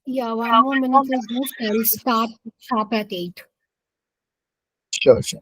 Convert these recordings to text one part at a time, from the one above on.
Yeah, 1 more minute is left. I'll start sharp at 8. Sure, sure.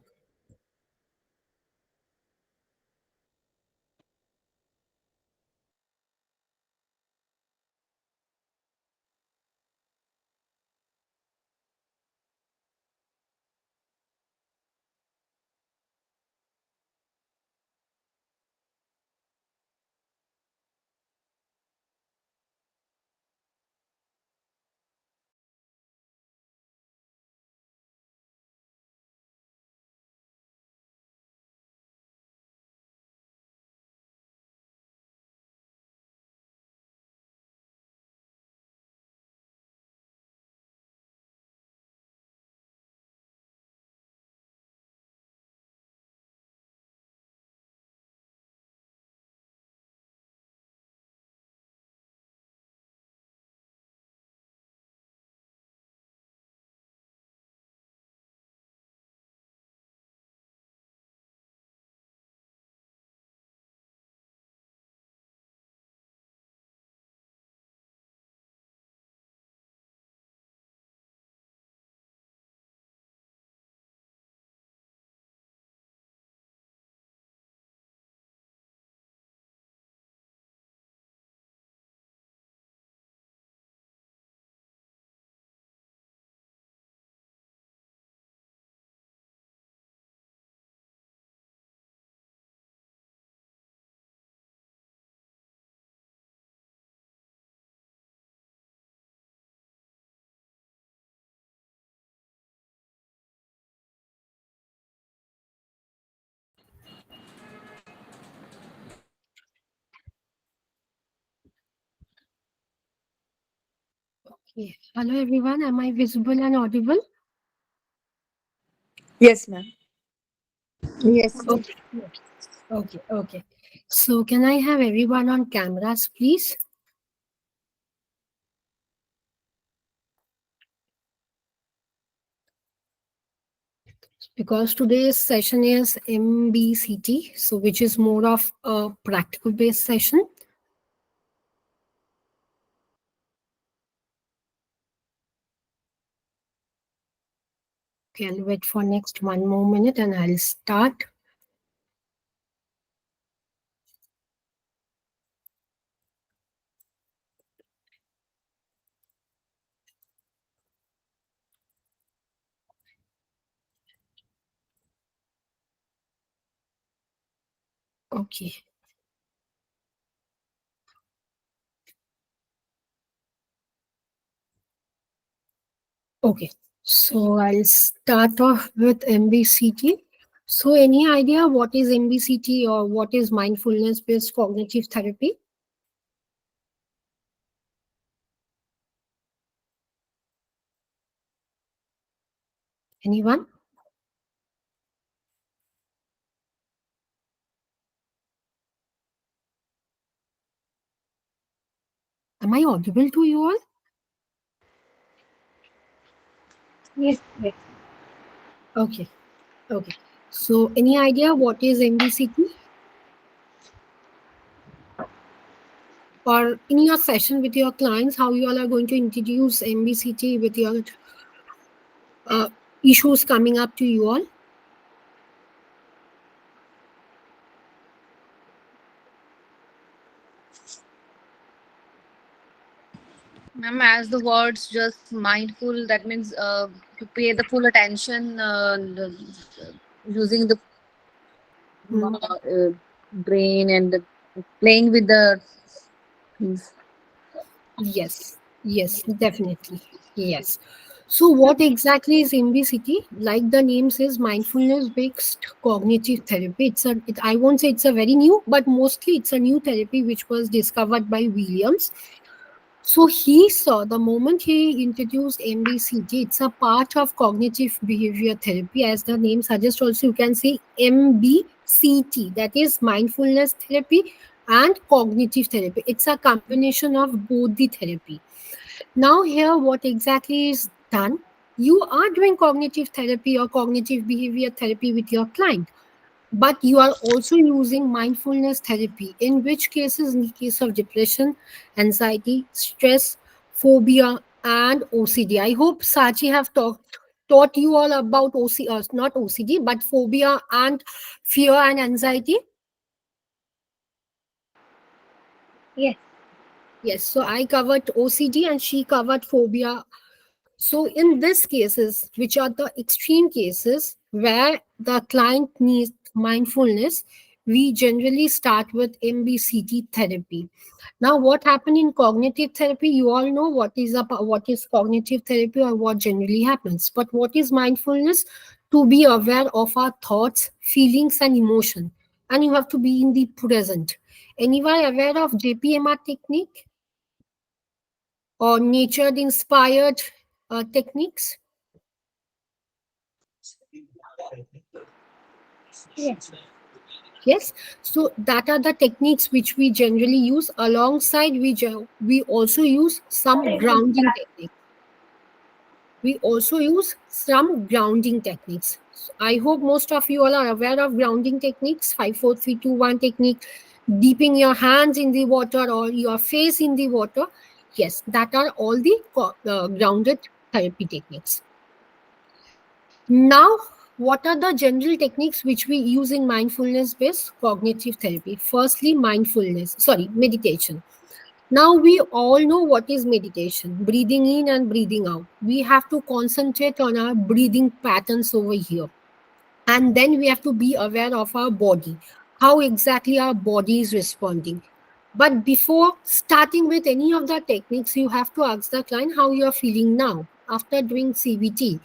Okay. Hello, everyone. Am I visible and audible? Yes, ma'am. Yes. Okay. Okay. Okay. So, can I have everyone on cameras, please? Because today's session is MBCT, so which is more of a practical based session. Okay, I'll wait for next 1 more minute and I'll start. Okay. Okay. So I'll start off with MBCT. So any idea what is MBCT or what is mindfulness based cognitive therapy? Anyone? Am I audible to you all? Yes, yes. Okay. Okay. So any idea what is MBCT? Or in your session with your clients, how you all are going to introduce MBCT with your uh, issues coming up to you all? Ma'am, as the words just mindful, that means to pay the full attention, using the Hmm. brain and playing with the things. Yes, yes, definitely. Yes. So, what exactly is MBCT? Like the name says, mindfulness based cognitive therapy. I won't say it's a very new, but mostly it's a new therapy which was discovered by Williams. So, he saw the moment he introduced MBCT, it's a part of cognitive behavior therapy. As the name suggests, also, you can say MBCT, that is mindfulness therapy and cognitive therapy. It's a combination of both the therapy. Now, here, what exactly is done? You are doing cognitive therapy or cognitive behavior therapy with your client, but you are also using mindfulness therapy, in which cases, in case of depression, anxiety, stress, phobia, and OCD. I hope Sachi have taught you all about not OCD, but phobia and fear and anxiety. Yes. Yes, so I covered OCD and she covered phobia. So in these cases, which are the extreme cases where the client needs mindfulness, we generally start with MBCT therapy. Now, what happened in cognitive therapy? You all know what is cognitive therapy or what generally happens. But what is mindfulness? To be aware of our thoughts, feelings, and emotion, and you have to be in the present. Anyone aware of JPMR technique or nature inspired techniques? Yes. Yes, so that are the techniques which we generally use. Alongside, we also use some grounding techniques. We also use some grounding techniques. So I hope most of you all are aware of grounding techniques. 5 4 3 2 1 technique, dipping your hands in the water or your face in the water. Yes, that are all the grounded therapy techniques. Now, what are the general techniques which we use in mindfulness based cognitive therapy? Firstly, meditation. Now, we all know what is meditation, breathing in and breathing out. We have to concentrate on our breathing patterns over here. And then we have to be aware of our body, how exactly our body is responding. But before starting with any of the techniques, you have to ask the client how you are feeling now after doing CBT.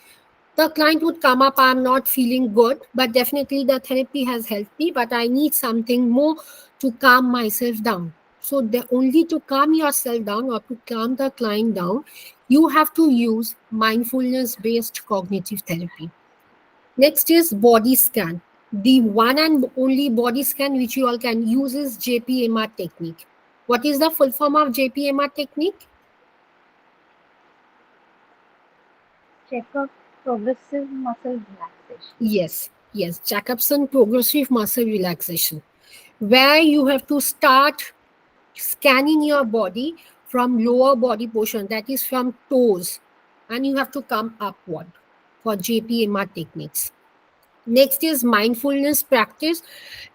The client would come up, I'm not feeling good, but definitely the therapy has helped me, but I need something more to calm myself down. So the only to calm yourself down or to calm the client down, you have to use mindfulness based cognitive therapy. Next is body scan. The one and only body scan which you all can use is JPMR technique. What is the full form of JPMR technique? Check up progressive muscle relaxation. Yes, Jacobson progressive muscle relaxation, where you have to start scanning your body from lower body portion, that is from toes, and you have to come upward for JPMR techniques. Next is mindfulness practice.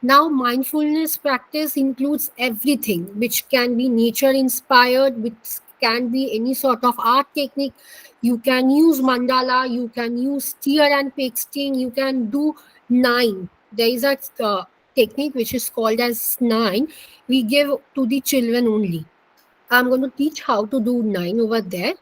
Now, mindfulness practice includes everything which can be nature inspired, which can be any sort of art technique. You can use mandala, you can use steer and pasting, you can do nine. There is a technique which is called as nine. We give to the children only. I'm going to teach how to do nine over there.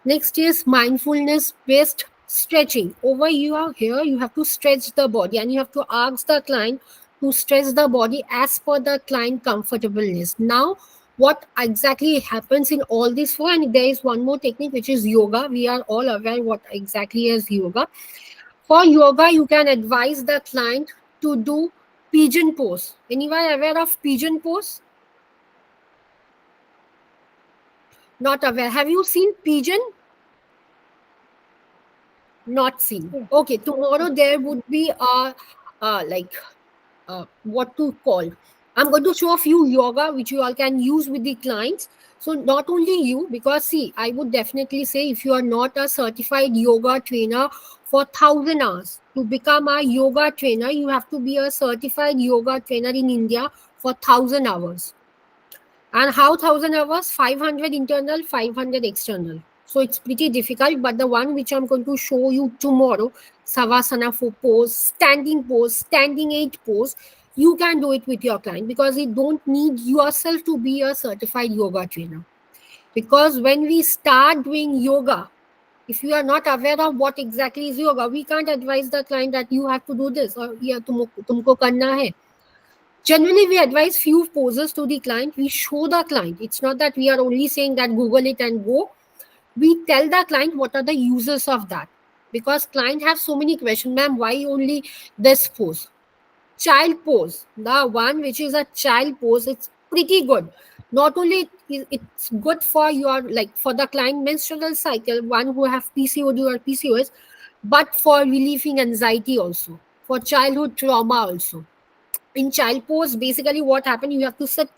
Next is mindfulness based stretching. Over here, you have to stretch the body and you have to ask the client to stretch the body as per the client comfortableness. Now, what exactly happens in all this four? And there is one more technique which is yoga. We are all aware what exactly is yoga. For yoga, you can advise the client to do pigeon pose. Anyone aware of pigeon pose? Not aware. Have you seen pigeon? Not seen. Yes. Okay, tomorrow there would be like what to call. I'm going to show a few yoga which you all can use with the clients. So not only you, because see, I would definitely say if you are not a certified yoga trainer for 1,000 hours, to become a yoga trainer, you have to be a certified yoga trainer in India for 1,000 hours. And how 1,000 hours? 500 internal, 500 external. So it's pretty difficult. But the one which I'm going to show you tomorrow, Savasana for pose, standing eight pose, you can do it with your client because you don't need yourself to be a certified yoga trainer. Because when we start doing yoga, if you are not aware of what exactly is yoga, we can't advise the client that you have to do this or yeah, tumko karna hai. Generally, we advise few poses to the client. We show the client. It's not that we are only saying that Google it and go. We tell the client what are the uses of that. Because client have so many questions, ma'am, why only this pose? Child pose, the one which is a child pose, it's pretty good. Not only it's good for your like for the client menstrual cycle, one who have PCOD or PCOS, but for relieving anxiety also, for childhood trauma also. In child pose, basically what happened, you have to sit,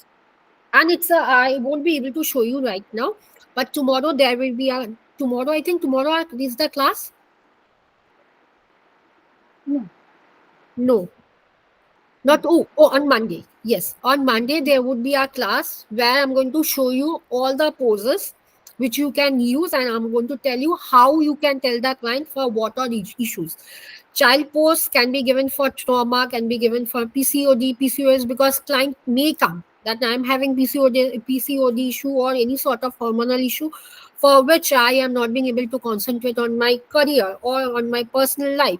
and it's a I won't be able to show you right now, but tomorrow there will be a tomorrow. I think tomorrow is the class. No. No, not on Monday. Yes, on Monday there would be a class where I'm going to show you all the poses which you can use, and I'm going to tell you how you can tell the client for what are issues. Child pose can be given for trauma, can be given for PCOD, PCOS, because client may come that I'm having PCOD issue or any sort of hormonal issue for which I am not being able to concentrate on my career or on my personal life.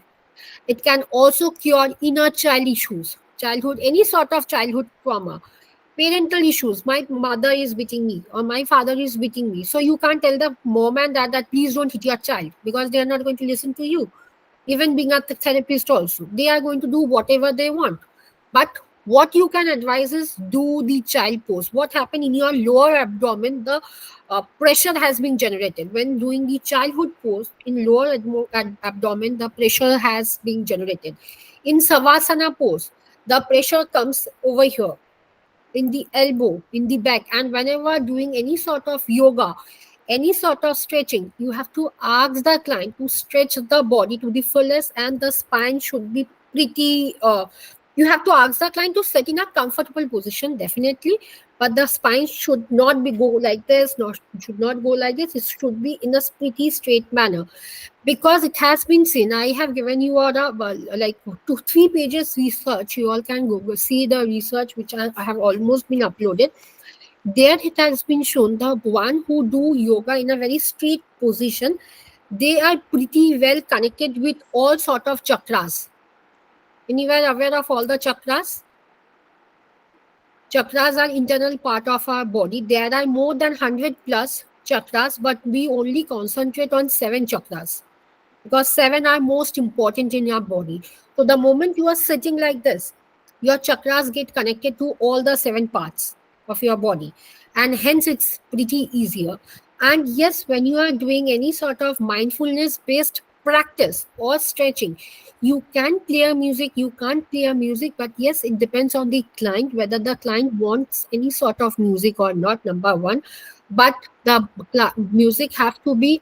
It can also cure inner child issues, childhood, any sort of childhood trauma, parental issues. My mother is beating me or my father is beating me. So you can't tell the mom and dad that please don't hit your child because they are not going to listen to you. Even being a therapist also, they are going to do whatever they want. But what you can advise is do the child pose. What happened in your lower abdomen, the pressure has been generated when doing the childhood pose in lower abdomen, the pressure has been generated. In savasana pose, the pressure comes over here in the elbow, in the back. And whenever doing any sort of yoga, any sort of stretching, you have to ask the client to stretch the body to the fullest, and the spine should be pretty. You have to ask the client to sit in a comfortable position, definitely, but the spine should not be go like this, not should not go like this. It should be in a pretty straight manner, because it has been seen. I have given you all a like 2 3 pages research. You all can Google see the research which I have almost been uploaded. There it has been shown the one who do yoga in a very straight position, they are pretty well connected with all sort of chakras. Anywhere aware of all the chakras? Chakras are internal part of our body. There are more than 100 plus chakras, but we only concentrate on 7 chakras because 7 are most important in your body. So the moment you are sitting like this, your chakras get connected to all the 7 parts of your body, and hence it's pretty easier. And yes, when you are doing any sort of mindfulness based practice or stretching, you can play music, you can't play music, but yes, it depends on the client whether the client wants any sort of music or not, number one. But the music have to be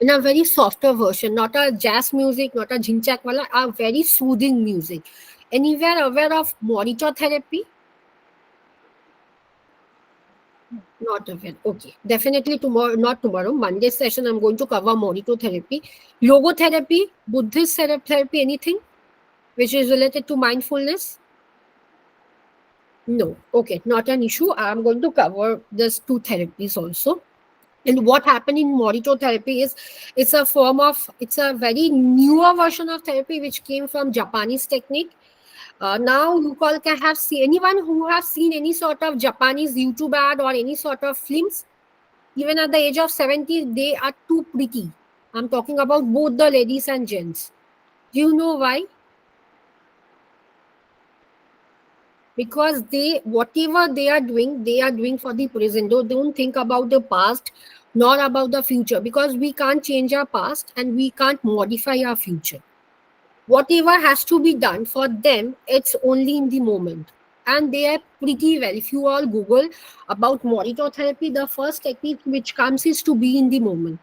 in a very softer version, not a jazz music, not a jinchak wala, a very soothing music. Anywhere aware of monitor therapy? Not aware. Okay. Definitely tomorrow, not tomorrow, Monday session, I'm going to cover monitor therapy. Logotherapy, Buddhist therapy, anything which is related to mindfulness? No. Okay. Not an issue. I'm going to cover these 2 therapies also. And what happened in monitor therapy is it's a very newer version of therapy which came from Japanese technique. Now you all can have seen anyone who has seen any sort of Japanese YouTube ad or any sort of films, even at the age of 70, they are too pretty. I'm talking about both the ladies and gents. Do you know why? Because they whatever they are doing for the present. Don't think about the past nor about the future, because we can't change our past and we can't modify our future. Whatever has to be done for them, it's only in the moment. And they are pretty well. If you all Google about monitor therapy, the first technique which comes is to be in the moment.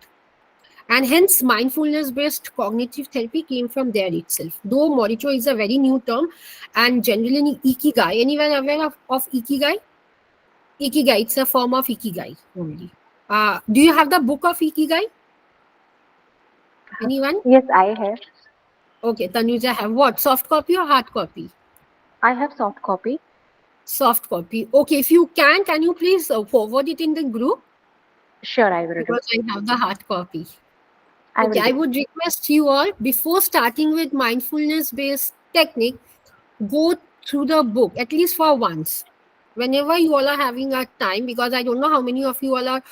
And hence, mindfulness based cognitive therapy came from there itself. Though monitor is a very new term, and generally ikigai. Anyone aware of ikigai? Ikigai, it's a form of ikigai only. Do you have the book of ikigai? Anyone? Yes, I have. Okay, Tanuja have what? Soft copy or hard copy? I have soft copy. Soft copy. Okay, if you can you please forward it in the group? Sure, I will do. Because I have the hard copy. I Okay, will I do. would request you all, before starting with mindfulness based technique, go through the book at least for once. Whenever you all are having a time, because I don't know how many of you all are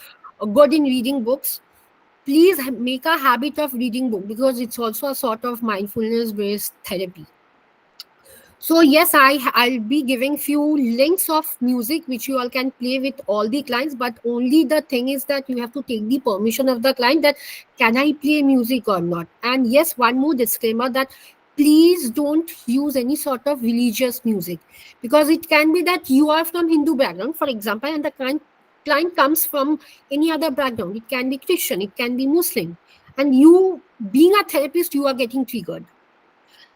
good in reading books, please make a habit of reading book, because it's also a sort of mindfulness based therapy. So yes, I'll be giving few links of music which you all can play with all the clients, but only the thing is that you have to take the permission of the client that can I play music or not. And yes, one more disclaimer that please don't use any sort of religious music, because it can be that you are from Hindu background, for example, and the client client comes from any other background. It can be Christian, it can be Muslim. And you, being a therapist, you are getting triggered.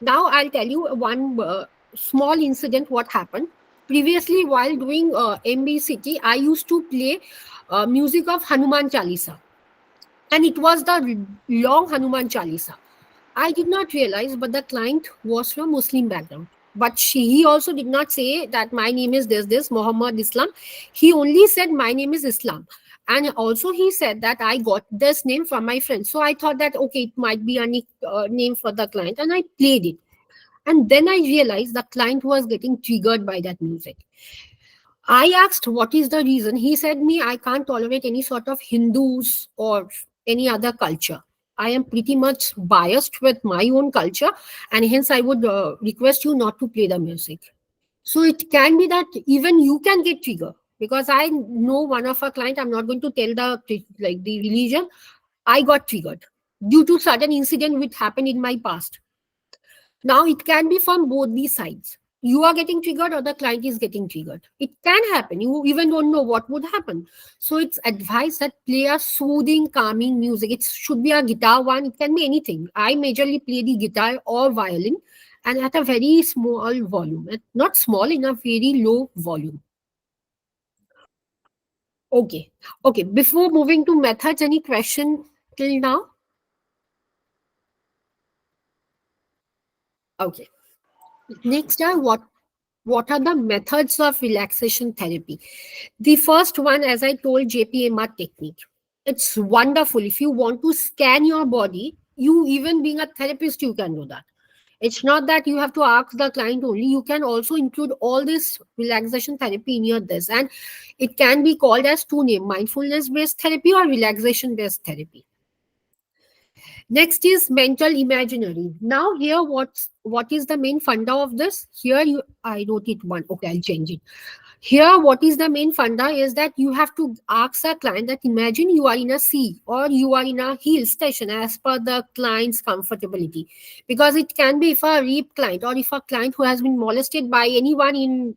Now, I'll tell you one small incident what happened. Previously, while doing MBCT, I used to play music of Hanuman Chalisa. And it was the long Hanuman Chalisa. I did not realize, but the client was from Muslim background. But he also did not say that my name is this, Muhammad Islam. He only said my name is Islam. And also he said that I got this name from my friend. So I thought that, okay, it might be a name for the client. And I played it. And then I realized the client was getting triggered by that music. I asked what is the reason. He said me, I can't tolerate any sort of Hindus or any other culture. I am pretty much biased with my own culture, and hence I would request you not to play the music. So it can be that even you can get triggered, because I know one of our client. I'm not going to tell the religion. I got triggered due to certain incident which happened in my past. Now it can be from both these sides. You are getting triggered or the client is getting triggered. It can happen. You even don't know what would happen. So it's advised that play a soothing, calming music. It should be a guitar one. It can be anything. I majorly play the guitar or violin, and at a very small volume. Not small, in a very low volume. Okay. Okay. Before moving to methods, any question till now? Okay. Next are what are the methods of relaxation therapy? The first one, as I told, JPMR technique. It's wonderful. If you want to scan your body, you, even being a therapist, you can do that. It's not that you have to ask the client only. You can also include all this relaxation therapy in your this. And it can be called as two names: mindfulness based therapy or relaxation based therapy. Next is mental imaginary. Now here, what is the main funda of this? Here I wrote it one. Okay, I'll change it. Here, what is the main funda is that you have to ask a client that imagine you are in a sea or you are in a hill station as per the client's comfortability. Because it can be if a rape client or if a client who has been molested by anyone in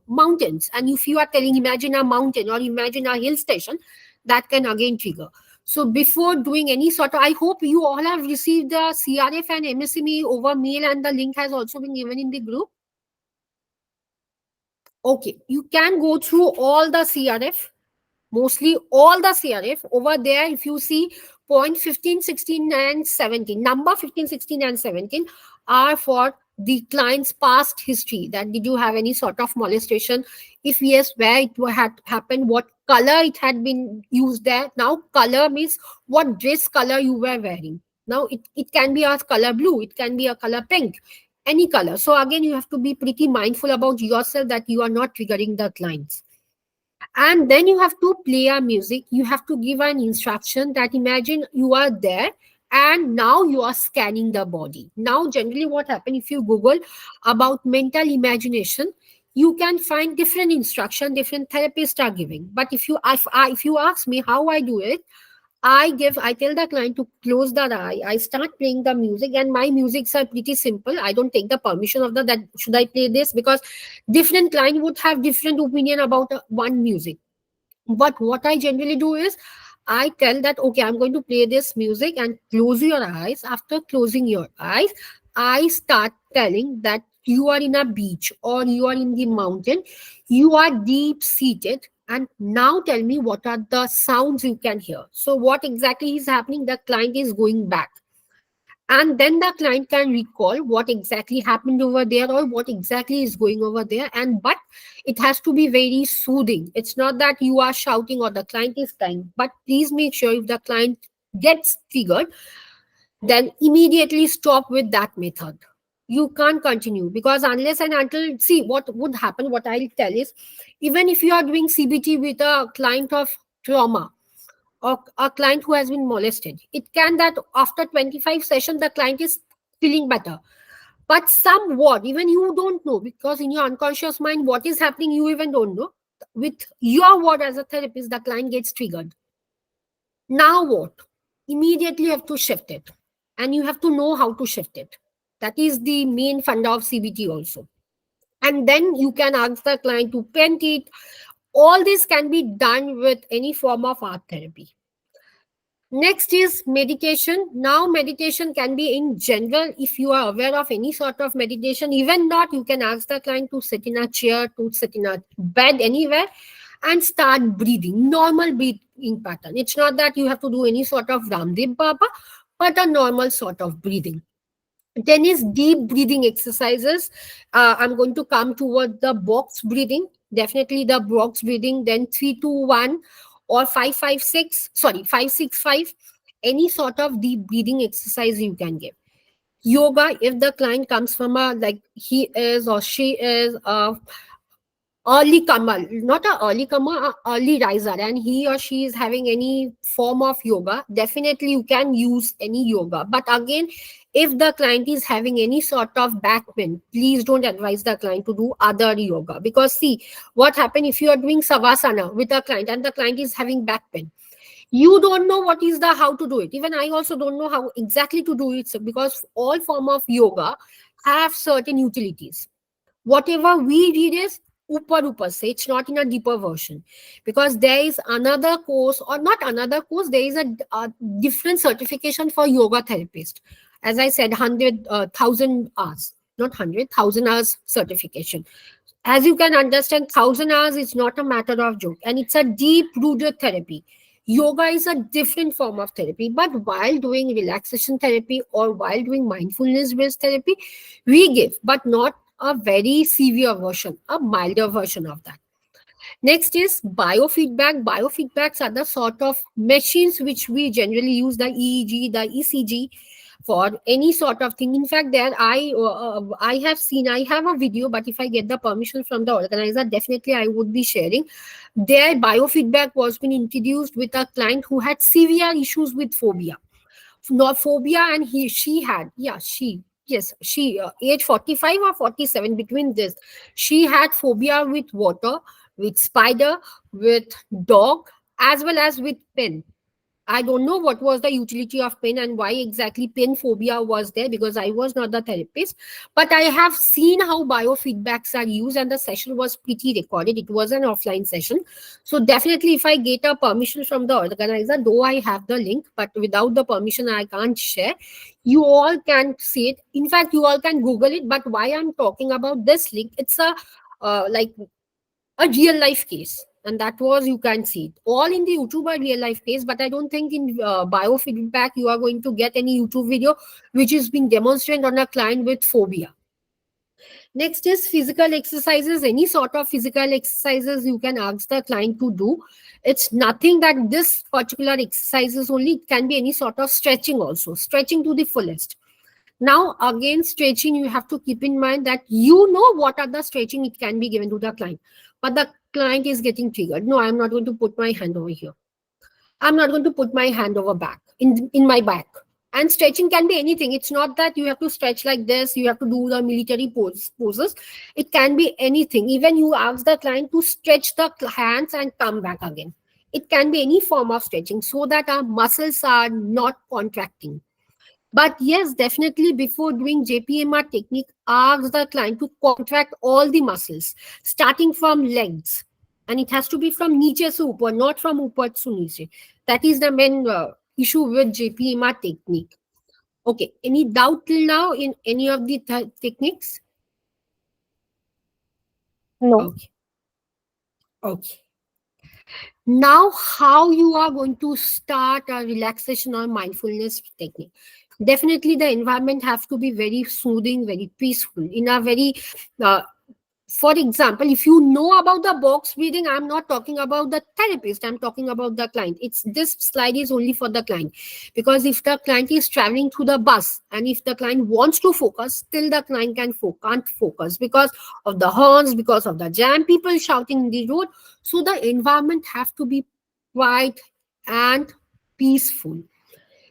mountains, and if you are telling imagine a mountain or imagine a hill station, that can again trigger. So before doing any sort of, I hope you all have received the CRF and MSME over mail, and the link has also been given in the group. Okay, you can go through all the CRF, mostly all the CRF over there. If you see point 15, 16 and 17, number 15, 16 and 17 are for the client's past history, that did you have any sort of molestation, if yes, where it had happened, what color it had been used there. Now color means what dress color you were wearing. Now it can be a color blue, it can be a color pink, any color. So again, you have to be pretty mindful about yourself that you are not triggering the clients. And then you have to play a music. You have to give an instruction that imagine you are there and now you are scanning the body. Now generally what happens, if you Google about mental imagination, you can find different instruction different therapists are giving. But if you ask me how I do it, I tell the client to close the eye. I start playing the music, and my musics are pretty simple. I don't take the permission of that should I play this, because different client would have different opinion about one music. But what I generally do is I tell that, okay, I'm going to play this music and close your eyes. After closing your eyes, I start telling that you are in a beach or you are in the mountain, you are deep seated. And now tell me what are the sounds you can hear. So, what exactly is happening? The client is going back, and then the client can recall what exactly happened over there or what exactly is going over there. And but it has to be very soothing. It's not that you are shouting or the client is crying, but please make sure if the client gets triggered, then immediately stop with that method. You can't continue, because unless and until, see what would happen, what I'll tell is, even if you are doing CBT with a client of trauma or a client who has been molested, it can that after 25 sessions the client is feeling better. But somewhat even you don't know, because in your unconscious mind what is happening you even don't know. With your word as a therapist, the client gets triggered. Now what? Immediately you have to shift it, and you have to know how to shift it. That is the main funda of CBT also. And then you can ask the client to paint it, All this can be done with any form of art therapy. Next is meditation. Now, meditation can be in general. If you are aware of any sort of meditation, even not, you can ask the client to sit in a chair, to sit in a bed, anywhere, and start breathing. Normal breathing pattern. It's not that you have to do any sort of Ramdev Baba, but a normal sort of breathing. Then is deep breathing exercises. I'm going to come toward the box breathing. Definitely the box breathing. Then 3, 2, 1 or 5, 5, 6. Sorry, 5, 6, 5. Any sort of deep breathing exercise you can give. Yoga, if the client comes from a, like he is or she is a early comer, not a early comer, a early riser, and he or she is having any form of yoga, definitely you can use any yoga. But again, if the client is having any sort of back pain, please don't advise the client to do other yoga, because see what happen if you are doing savasana with a client and the client is having back pain. You don't know what is the how to do it. Even I also don't know how exactly to do it, so because all form of yoga have certain utilities. Whatever we read is upper say, it's not in a deeper version, because there is another course, or not another course, there is a different certification for yoga therapist. As I said, 100,000 hours, not 100,000 hours certification. As you can understand, 1,000 hours is not a matter of joke, and it's a deep rooted therapy. Yoga is a different form of therapy, but while doing relaxation therapy or while doing mindfulness based therapy, we give, but not a very severe version, a milder version of that. Next is biofeedback. Biofeedbacks are the sort of machines which we generally use, the EEG, the ECG, for any sort of thing. In fact, there I have seen, I have a video, but if I get the permission from the organizer, definitely I would be sharing. Their biofeedback was been introduced with a client who had severe issues with phobia, not phobia, and she had, yeah, she age 45 or 47, between this, she had phobia with water, with spider, with dog, as well as with pen. I don't know what was the utility of pen and why exactly pen phobia was there, because I was not the therapist. But I have seen how biofeedbacks are used, and the session was pretty recorded. It was an offline session. So definitely, if I get a permission from the organizer, though I have the link, but without the permission, I can't share. You all can see it. In fact, you all can Google it. But why I'm talking about this link? It's a like a real life case, and that was, you can see it all in the YouTube are real life case. But I don't think in biofeedback you are going to get any YouTube video which is being demonstrated on a client with phobia. Next is physical exercises. Any sort of physical exercises you can ask the client to do. It's nothing that this particular exercises only, it can be any sort of stretching also, stretching to the fullest. Now, again, stretching, you have to keep in mind that you know what are the stretching it can be given to the client. But the client is getting triggered. No, I'm not going to put my hand over here. I'm not going to put my hand over back, in my back. And stretching can be anything. It's not that you have to stretch like this, you have to do the military poses. It can be anything. Even you ask the client to stretch the hands and come back again. It can be any form of stretching so that our muscles are not contracting. But yes, definitely before doing JPMR technique, ask the client to contract all the muscles, starting from legs. And it has to be from niche se upar, not from upar to niche. That is the main issue with JPMR technique. Okay, any doubt till now in any of the techniques? No. Okay, okay. Now, how you are going to start a relaxation or mindfulness technique? Definitely, the environment have to be very soothing, very peaceful. In a very, uh, for example, if you know about the box breathing, I'm not talking about the therapist. I'm talking about the client. It's this slide is only for the client, because if the client is traveling through the bus and if the client wants to focus, still the client can't focus because of the horns, because of the jam, people shouting in the road. So the environment have to be quiet and peaceful.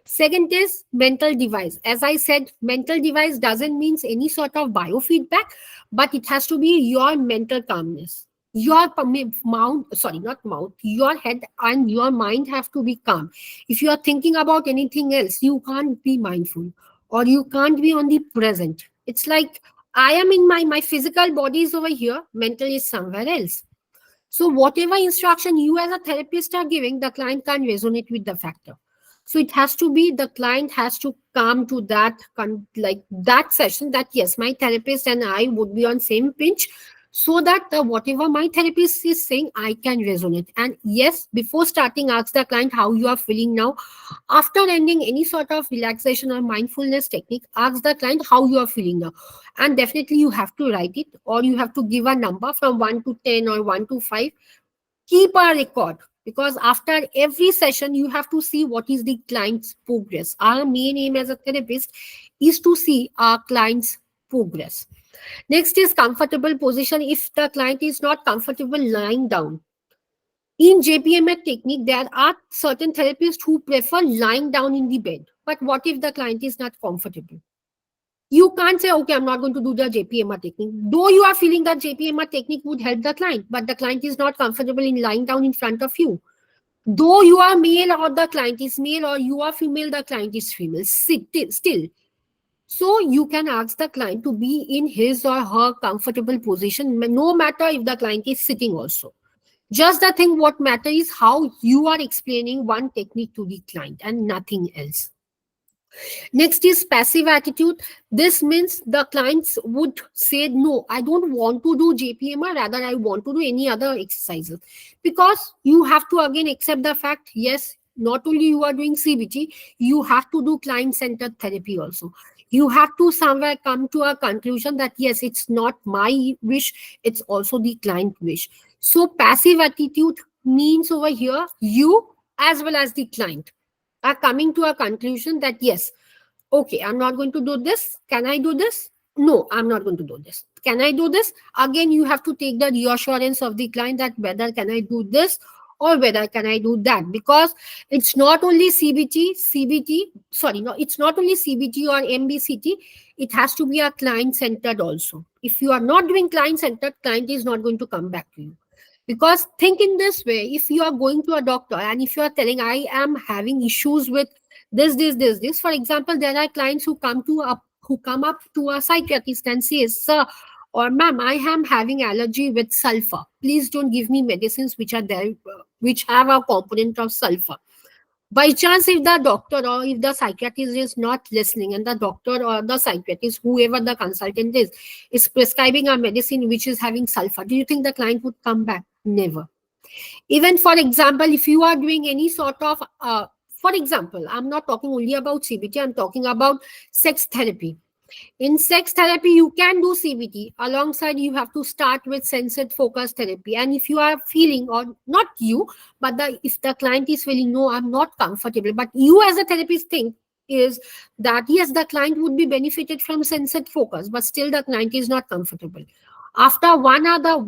Second is mental device. As I said, mental device doesn't mean any sort of biofeedback, but it has to be your mental calmness. Your your head and your mind have to be calm. If you are thinking about anything else, you can't be mindful, or you can't be on the present. It's like I am in my physical body is over here, mental is somewhere else. So whatever instruction you as a therapist are giving, the client can't resonate with the factor. So it has to be, the client has to come to that like that session, that yes, my therapist and I would be on same pinch, so that the whatever my therapist is saying, I can resonate. And yes, before starting, ask the client how you are feeling now. After ending any sort of relaxation or mindfulness technique, ask the client how you are feeling now. And definitely you have to write it, or you have to give a number from 1 to 10 or 1 to 5. Keep a record, because after every session you have to see what is the client's progress. Our main aim as a therapist is to see our client's progress. Next is comfortable position. If the client is not comfortable lying down, in JPMA technique, there are certain therapists who prefer lying down in the bed. But what if the client is not comfortable? You can't say, okay, I'm not going to do the JPMA technique. Though you are feeling that JPMA technique would help the client, but the client is not comfortable in lying down in front of you. Though you are male or the client is male, or you are female, the client is female, still. So you can ask the client to be in his or her comfortable position, no matter if the client is sitting also. Just the thing what matter is how you are explaining one technique to the client and nothing else. Next is passive attitude. This means the clients would say, no, I don't want to do JPMR, rather I want to do any other exercises. Because you have to again accept the fact, yes, not only you are doing CBT, you have to do client-centered therapy also. You have to somewhere come to a conclusion that yes, it's not my wish, it's also the client wish. So passive attitude means over here, you as well as the client are coming to a conclusion that yes, okay, I'm not going to do this. Can I do this? No, I'm not going to do this. Can I do this? Again, you have to take the reassurance of the client that whether can I do this or whether can I do that, because it's not only it's not only CBT or MBCT, it has to be a client centered also. If you are not doing client centered, client is not going to come back to you. Because think in this way, if you are going to a doctor and if you are telling, I am having issues with this. For example, there are clients who come up to a psychiatrist and says, sir or ma'am, I am having allergy with sulfur. Please don't give me medicines which are there, which have a component of sulfur. By chance, if the doctor or if the psychiatrist is not listening, and the doctor or the psychiatrist, whoever the consultant is prescribing a medicine which is having sulfur, do you think the client would come back? Never. Even for example, if you are doing any sort of for example, I'm not talking only about CBT, I'm talking about sex therapy. In sex therapy, you can do CBT. Alongside, you have to start with sensate focus therapy. And if you are feeling, or not you, but if the client is feeling, no, I'm not comfortable, but you as a therapist think is that yes, the client would be benefited from sensate focus, but still the client is not comfortable. After one other,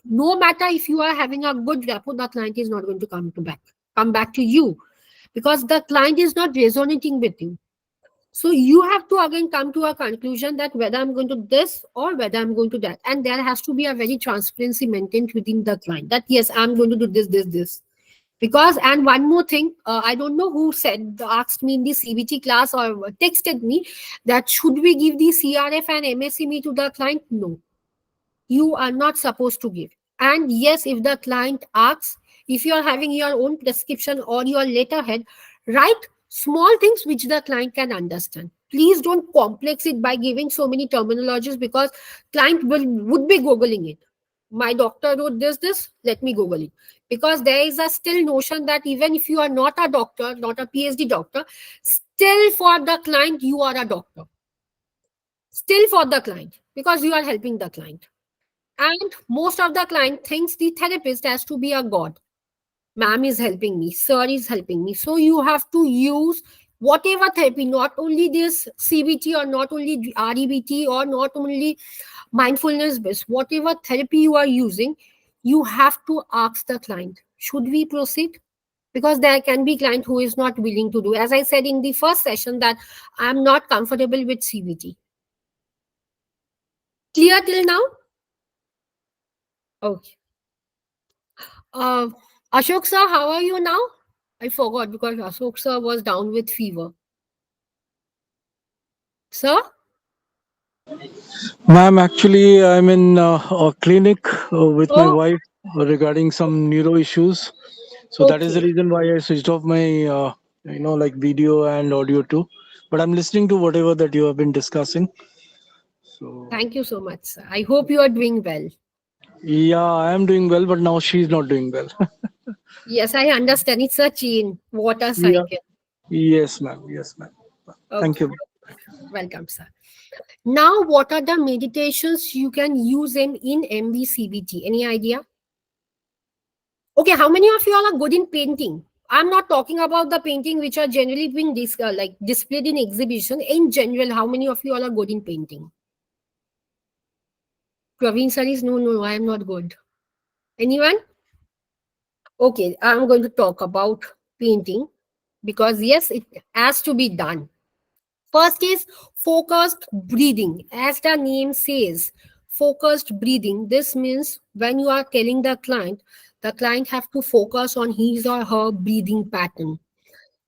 no matter if you are having a good rapport, the client is not going to come back to you, because the client is not resonating with you. So you have to again come to a conclusion that whether I'm going to this or whether I'm going to that. And there has to be a very transparency maintained within the client that yes, I'm going to do this. Because, and one more thing, I don't know who asked me in the CBT class or texted me that should we give the CRF and MSME to the client? No, you are not supposed to give. And yes, if the client asks, if you are having your own prescription or your letterhead, write small things which the client can understand. Please don't complex it by giving so many terminologies, because client would be googling it. My doctor wrote this, let me google it. Because there is a still notion that even if you are not a doctor, not a PhD doctor, still for the client you are a doctor. Still for the client, because you are helping the client. And most of the client thinks the therapist has to be a god. Ma'am is helping me, sir is helping me. So you have to use whatever therapy, not only this CBT or not only REBT or not only mindfulness based, whatever therapy you are using, you have to ask the client, should we proceed? Because there can be client who is not willing to do. As I said in the first session that I'm not comfortable with CBT. Clear till now? Okay. Uh, Ashok sir, how are you now? I forgot because Ashok sir was down with fever. Sir? Ma'am, actually, I'm in a clinic with my Oh, wife. regarding some neuro issues. So that is the Okay. reason why I switched off my like video and audio too. But I'm listening to whatever that you have been discussing. So Thank you so much, sir. I hope you are doing well. yeah, I am doing well, but now she's not doing well. Yes, I understand. It's a chain, water Yeah. cycle. Yes, ma'am. Yes, ma'am. Thank Okay. you. Welcome, sir. Now, what are the meditations you can use in MVCBT? Any idea? Okay, how many of you all are good in painting? I'm not talking about the painting which are generally being like displayed in exhibition. In general, how many of you all are good in painting? Praveen sir is no, I am not good. Anyone? Okay, I'm going to talk about painting because yes, it has to be done. First is focused breathing. As the name says, focused breathing. This means when you are telling the client have to focus on his or her breathing pattern.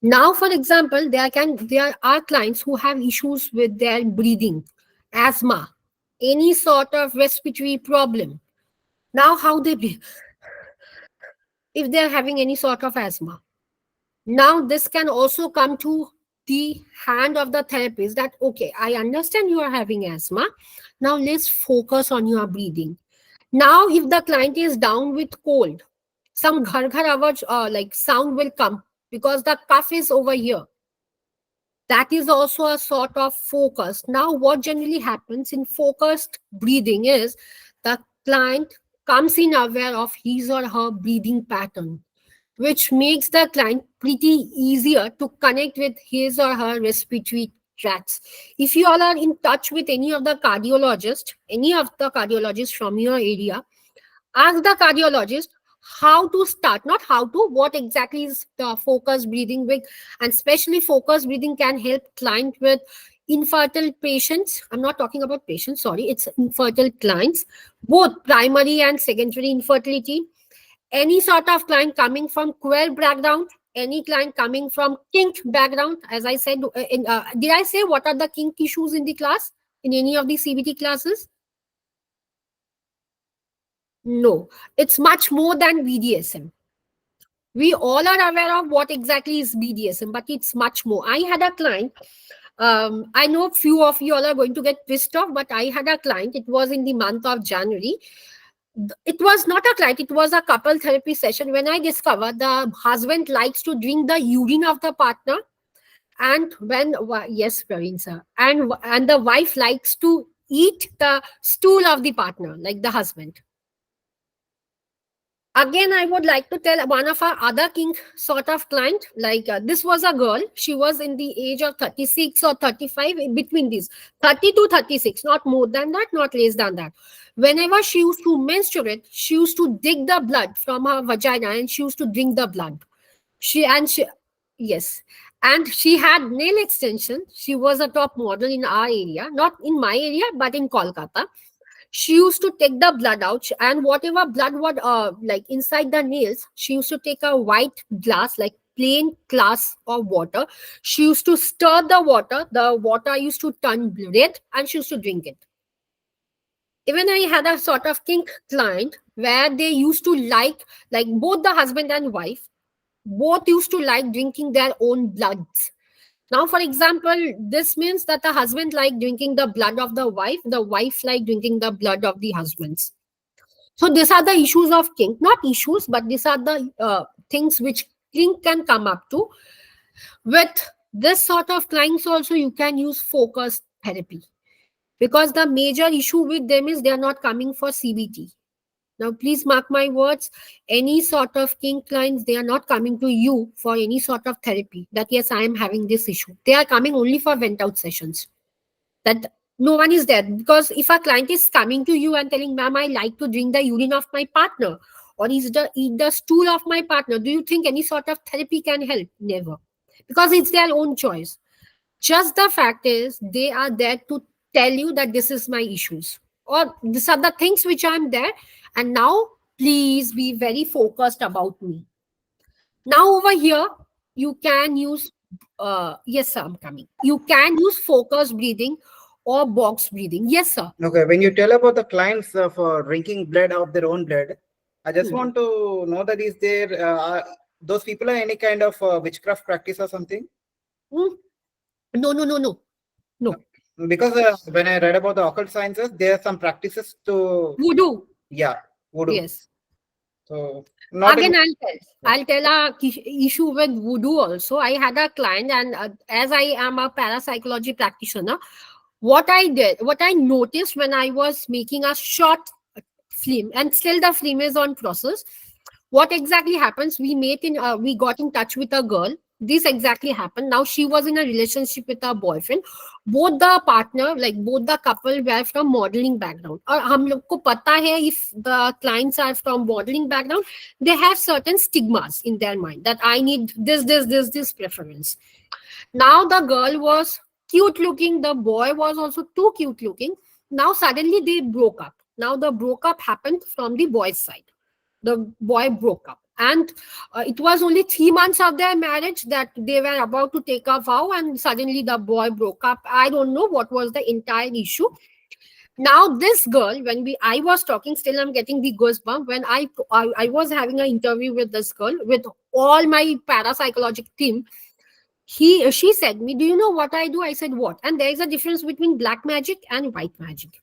Now, for example, there are clients who have issues with their breathing, asthma, any sort of respiratory problem. Now, how they breathe, if they are having any sort of asthma. Now, this can also come to the hand of the therapist that, okay, I understand you are having asthma. Now, let's focus on your breathing. Now, if the client is down with cold, some ghar ghar awaj, like sound will come because the cough is over here. That is also a sort of focus. Now, what generally happens in focused breathing is the client comes in aware of his or her breathing pattern, which makes the client pretty easier to connect with his or her respiratory tracts. If you all are in touch with any of the cardiologists from your area, ask the cardiologist how to start, not how to, what exactly is the focused breathing with, and especially focused breathing can help client with infertile patients. I'm not talking about patients, sorry, it's infertile clients, both primary and secondary infertility, any sort of client coming from queer background, any client coming from kink background. As I said, did I say what are the kink issues in the class, in any of the CBT classes? No, it's much more than BDSM. We all are aware of what exactly is BDSM, but it's much more. I had a client, I know few of you all are going to get pissed off, but I had a client, it was in the month of January. It was not a client, it was a couple therapy session when I discovered the husband likes to drink the urine of the partner. And yes, Praveen sir, and the wife likes to eat the stool of the partner, like the husband. Again, I would like to tell one of our other king sort of client, like this was a girl, she was in the age of 36 or 35, in between these 30 to 36, not more than that, not less than that. Whenever she used to menstruate, she used to dig the blood from her vagina and she used to drink the blood. She yes, and she had nail extension. She was a top model in our area, not in my area but in Kolkata. She used to take the blood out, and whatever blood was like inside the nails, she used to take a white glass, like plain glass of water. She used to stir the water used to turn red, and she used to drink it. Even I had a sort of kink client where they used to like both the husband and wife both used to like drinking their own bloods. Now, for example, this means that the husband like drinking the blood of the wife like drinking the blood of the husbands. So these are the issues of kink, not issues, but these are the things which kink can come up to. With this sort of clients also, you can use focused therapy because the major issue with them is they are not coming for CBT. Now, please mark my words. Any sort of kink clients, they are not coming to you for any sort of therapy. That yes, I am having this issue. They are coming only for vent out sessions. That no one is there, because if a client is coming to you and telling, "Ma'am, I like to drink the urine of my partner, or eat the stool of my partner," do you think any sort of therapy can help? Never, because it's their own choice. Just the fact is, they are there to tell you that this is my issues, or these are the things which I'm there, and now please be very focused about me. Now over here, you can use yes, sir, I'm coming. You can use focused breathing or box breathing. Yes, sir. Okay, when you tell about the clients for drinking blood of their own blood, I just want to know that is there those people are any kind of witchcraft practice or something? Hmm? No. Because when I read about the occult sciences, there are some practices to Voodoo. voodoo. Yes. So not Again, in. I'll tell a issue with voodoo also. I had a client, and as I am a parapsychology practitioner, what I noticed when I was making a short film, and still the film is on process. What exactly happens? We got in touch with a girl. This exactly happened. Now she was in a relationship with her boyfriend. Both the partner, like both the couple, were from modeling background. और हम लोग को पता है, if the clients are from modeling background, they have certain stigmas in their mind that I need this preference. Now the girl was cute looking, the boy was also too cute looking. Now suddenly they broke up. Now the broke up happened from the boy's side. The boy broke up, and it was only 3 months of their marriage that they were about to take a vow, and suddenly the boy broke up. I don't know what was the entire issue. Now this girl, when we I was talking, still I'm getting the goosebump when I was having an interview with this girl with all my parapsychological team. She said me, do you know what I do? I said, what? And there is a difference between black magic and white magic.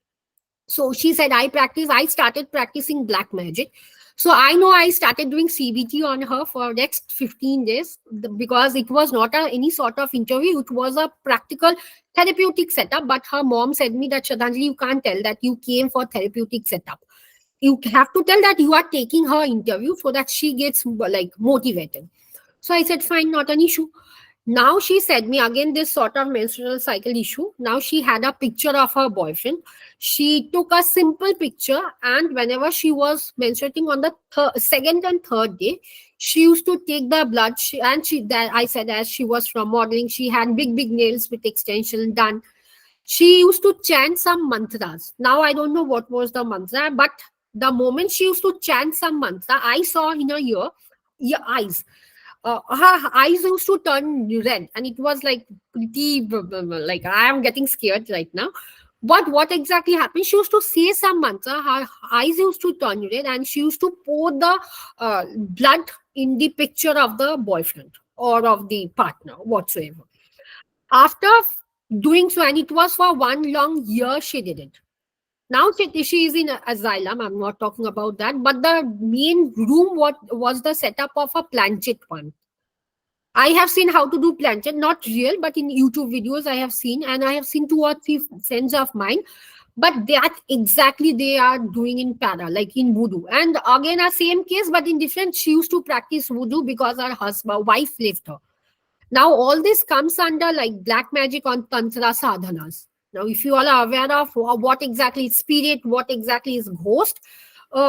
So she said, I started practicing black magic. So I know I started doing CBT on her for next 15 days because it was not any sort of interview. It was a practical therapeutic setup. But her mom said me that, Shraddhanjali, you can't tell that you came for therapeutic setup. You have to tell that you are taking her interview so that she gets like motivated. So I said, fine, not an issue. Now she said me again this sort of menstrual cycle issue. Now she had a picture of her boyfriend. She took a simple picture, and whenever she was menstruating on the second and third day, she used to take the blood. That I said, as she was from modeling, she had big nails with extension done. She used to chant some mantras. Now I don't know what was the mantra, but the moment she used to chant some mantra, I saw in her eyes, her eyes used to turn red, and it was like pretty like I am getting scared right now. But what exactly happened? She used to say some mantra, her eyes used to turn red, and she used to pour the blood in the picture of the boyfriend or of the partner whatsoever. After doing so, and it was for 1 long year she did it. Now she is in asylum. I'm not talking about that, but the main room what was the setup of a planchette one. I have seen how to do planchette, not real, but in YouTube videos I have seen, and I have seen 2 or 3 friends of mine. But that exactly they are doing in para, like in voodoo. And again, a same case, but in different. She used to practice voodoo because her husband, wife left her. Now, all this comes under like black magic on Tantra sadhanas. Now, if you all are aware of what exactly is spirit, what exactly is ghost,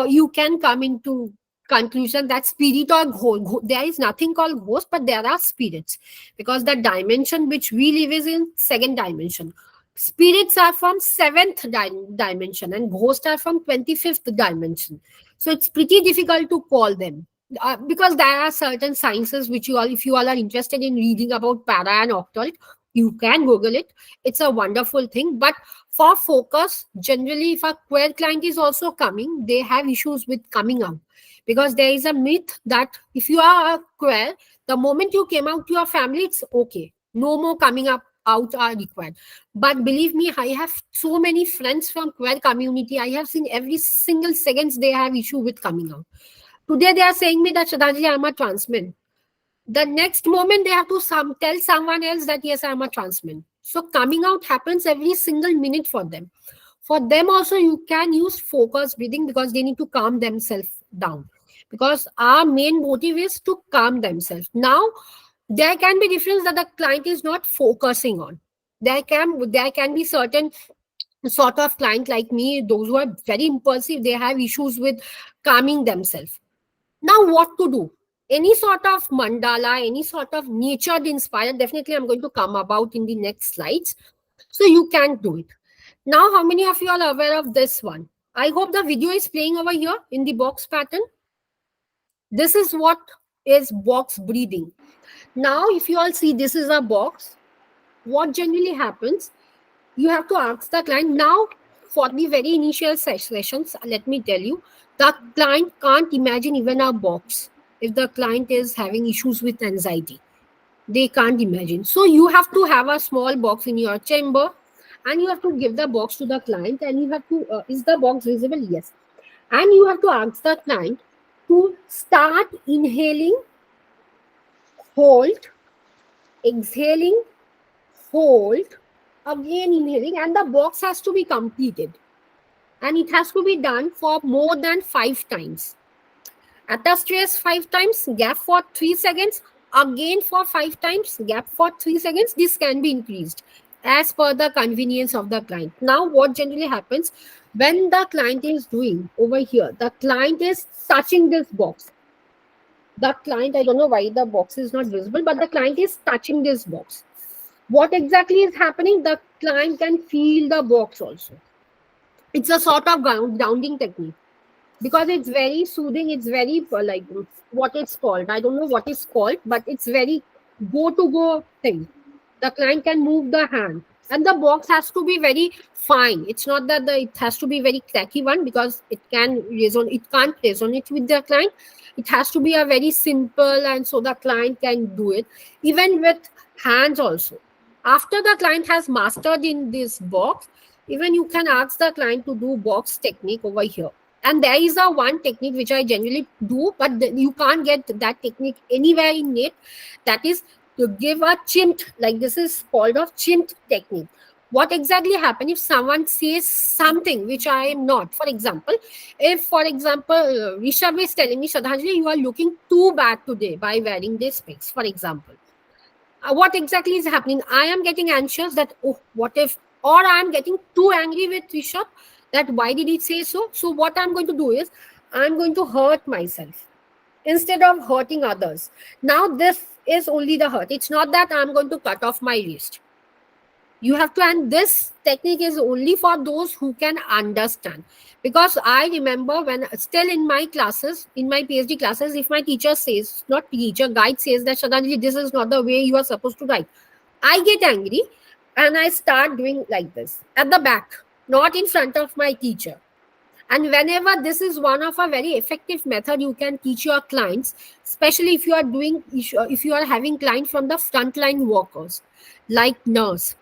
you can come into conclusion that spirit or there is nothing called ghost, but there are spirits, because the dimension which we live is in second dimension. Spirits are from seventh dimension, and ghosts are from 25th dimension. So it's pretty difficult to call them, because there are certain sciences which you all, if you all are interested in reading about para and occult, you can Google it. It's a wonderful thing. But for focus, generally, if a queer client is also coming, they have issues with coming out, because there is a myth that if you are a queer, the moment you came out to your family, it's okay. No more coming up out are required. But believe me, I have so many friends from queer community. I have seen every single seconds they have issue with coming out. Today they are saying me that, Shraddhanjali, I'm a trans man. The next moment they have to tell someone else that yes, I'm a trans man. So coming out happens every single minute for them. For them also, you can use focus breathing, because they need to calm themselves down. Because our main motive is to calm themselves. Now, there can be difference that the client is not focusing on. There can be certain sort of client like me, those who are very impulsive, they have issues with calming themselves. Now, what to do? Any sort of mandala, any sort of nature inspired, definitely I'm going to come about in the next slides. So you can do it. Now, how many of you are aware of this one? I hope the video is playing over here in the box pattern. This is what is box breathing. Now, if you all see this is a box, what generally happens, you have to ask the client, now for the very initial sessions, let me tell you, the client can't imagine even a box if the client is having issues with anxiety. They can't imagine. So you have to have a small box in your chamber, and you have to give the box to the client, and you have to, is the box visible? Yes. And you have to ask the client to start inhaling, hold, exhaling, hold, again inhaling, and the box has to be completed. And it has to be done for more than 5 times. At a stress 5 times, gap for 3 seconds, again for 5 times, gap for 3 seconds. This can be increased as per the convenience of the client. Now, what generally happens when the client is doing over here, the client is touching this box. The client, I don't know why the box is not visible, but the client is touching this box. What exactly is happening? The client can feel the box also. It's a sort of grounding technique because it's very soothing. It's very like what it's called. I don't know what it's called, but it's very go to go thing. The client can move the hand, and the box has to be very fine. It's not that it has to be very cracky one because it can resonate. It can't resonate with the client. It has to be a very simple, and so the client can do it even with hands also. After the client has mastered in this box, even you can ask the client to do box technique over here. And there is a one technique which I generally do, but you can't get that technique anywhere in it. That is to give a chimp, like this is called a chimp technique. What exactly happens if someone says something which I am not? For example, if for example Rishabh is telling me, Shraddhanjali, you are looking too bad today by wearing this specs, for example. What exactly is happening? I am getting anxious that, oh, what if, or I am getting too angry with Rishabh that why did he say so? So what I'm going to do is I'm going to hurt myself instead of hurting others. Now this is only the hurt. It's not that I'm going to cut off my wrist. You have to, and this technique is only for those who can understand. Because I remember when still in my classes, in my PhD classes, if my teacher says, not teacher, guide says that Shraddhanjali, this is not the way you are supposed to write, I get angry and I start doing like this at the back, not in front of my teacher. And whenever this is one of a very effective method you can teach your clients, especially if you are doing, if you are having clients from the frontline workers like nurse,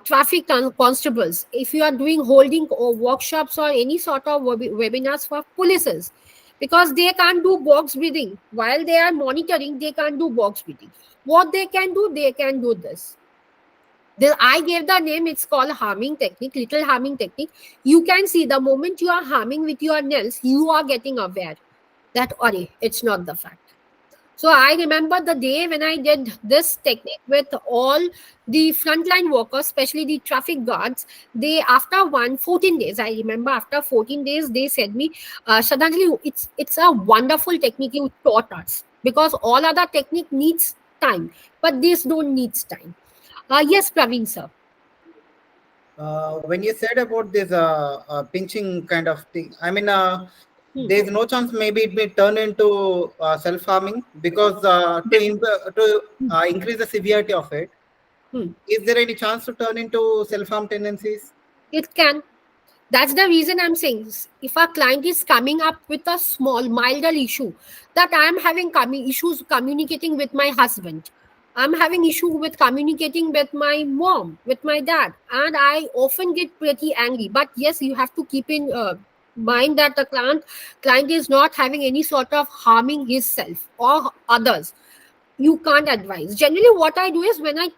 traffic constables, if you are doing holding or workshops or any sort of webinars for polices, because they can't do box breathing while they are monitoring, they can't do box breathing. What they can do, they can do this. I gave the name, it's called harming technique, little harming technique. You can see the moment you are harming with your nails, you are getting aware that, it's not the fact. So I remember the day when I did this technique with all the frontline workers, especially the traffic guards. They, after 14 days, I remember after 14 days, they said me, Shraddhanjali, it's a wonderful technique you taught us, because all other technique needs time, but this don't needs time. Yes, Praveen sir. When you said about this pinching kind of thing, I mean, there's no chance maybe it may turn into self-harming, because to increase the severity of it, is there any chance to turn into self-harm tendencies? It can. That's the reason I'm saying, if a client is coming up with a small, milder issue, that I am having issues communicating with my husband, I'm having issue with communicating with my mom, with my dad, and I often get pretty angry. But yes, you have to keep in mind that the client is not having any sort of harming himself or others. You can't advise. Generally, what I do is when I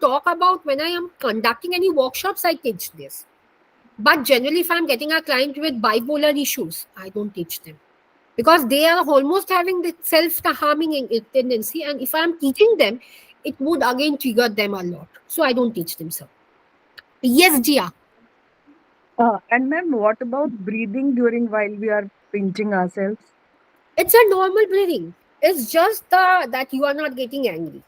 am conducting any workshops, I teach this. But generally, if I'm getting a client with bipolar issues, I don't teach them, because they are almost having the self-harming tendency. And if I'm teaching them, it would again trigger them a lot. So I don't teach them, sir. Yes, Gia. And ma'am, what about breathing during while we are pinching ourselves? It's a normal breathing. It's just that you are not getting angry.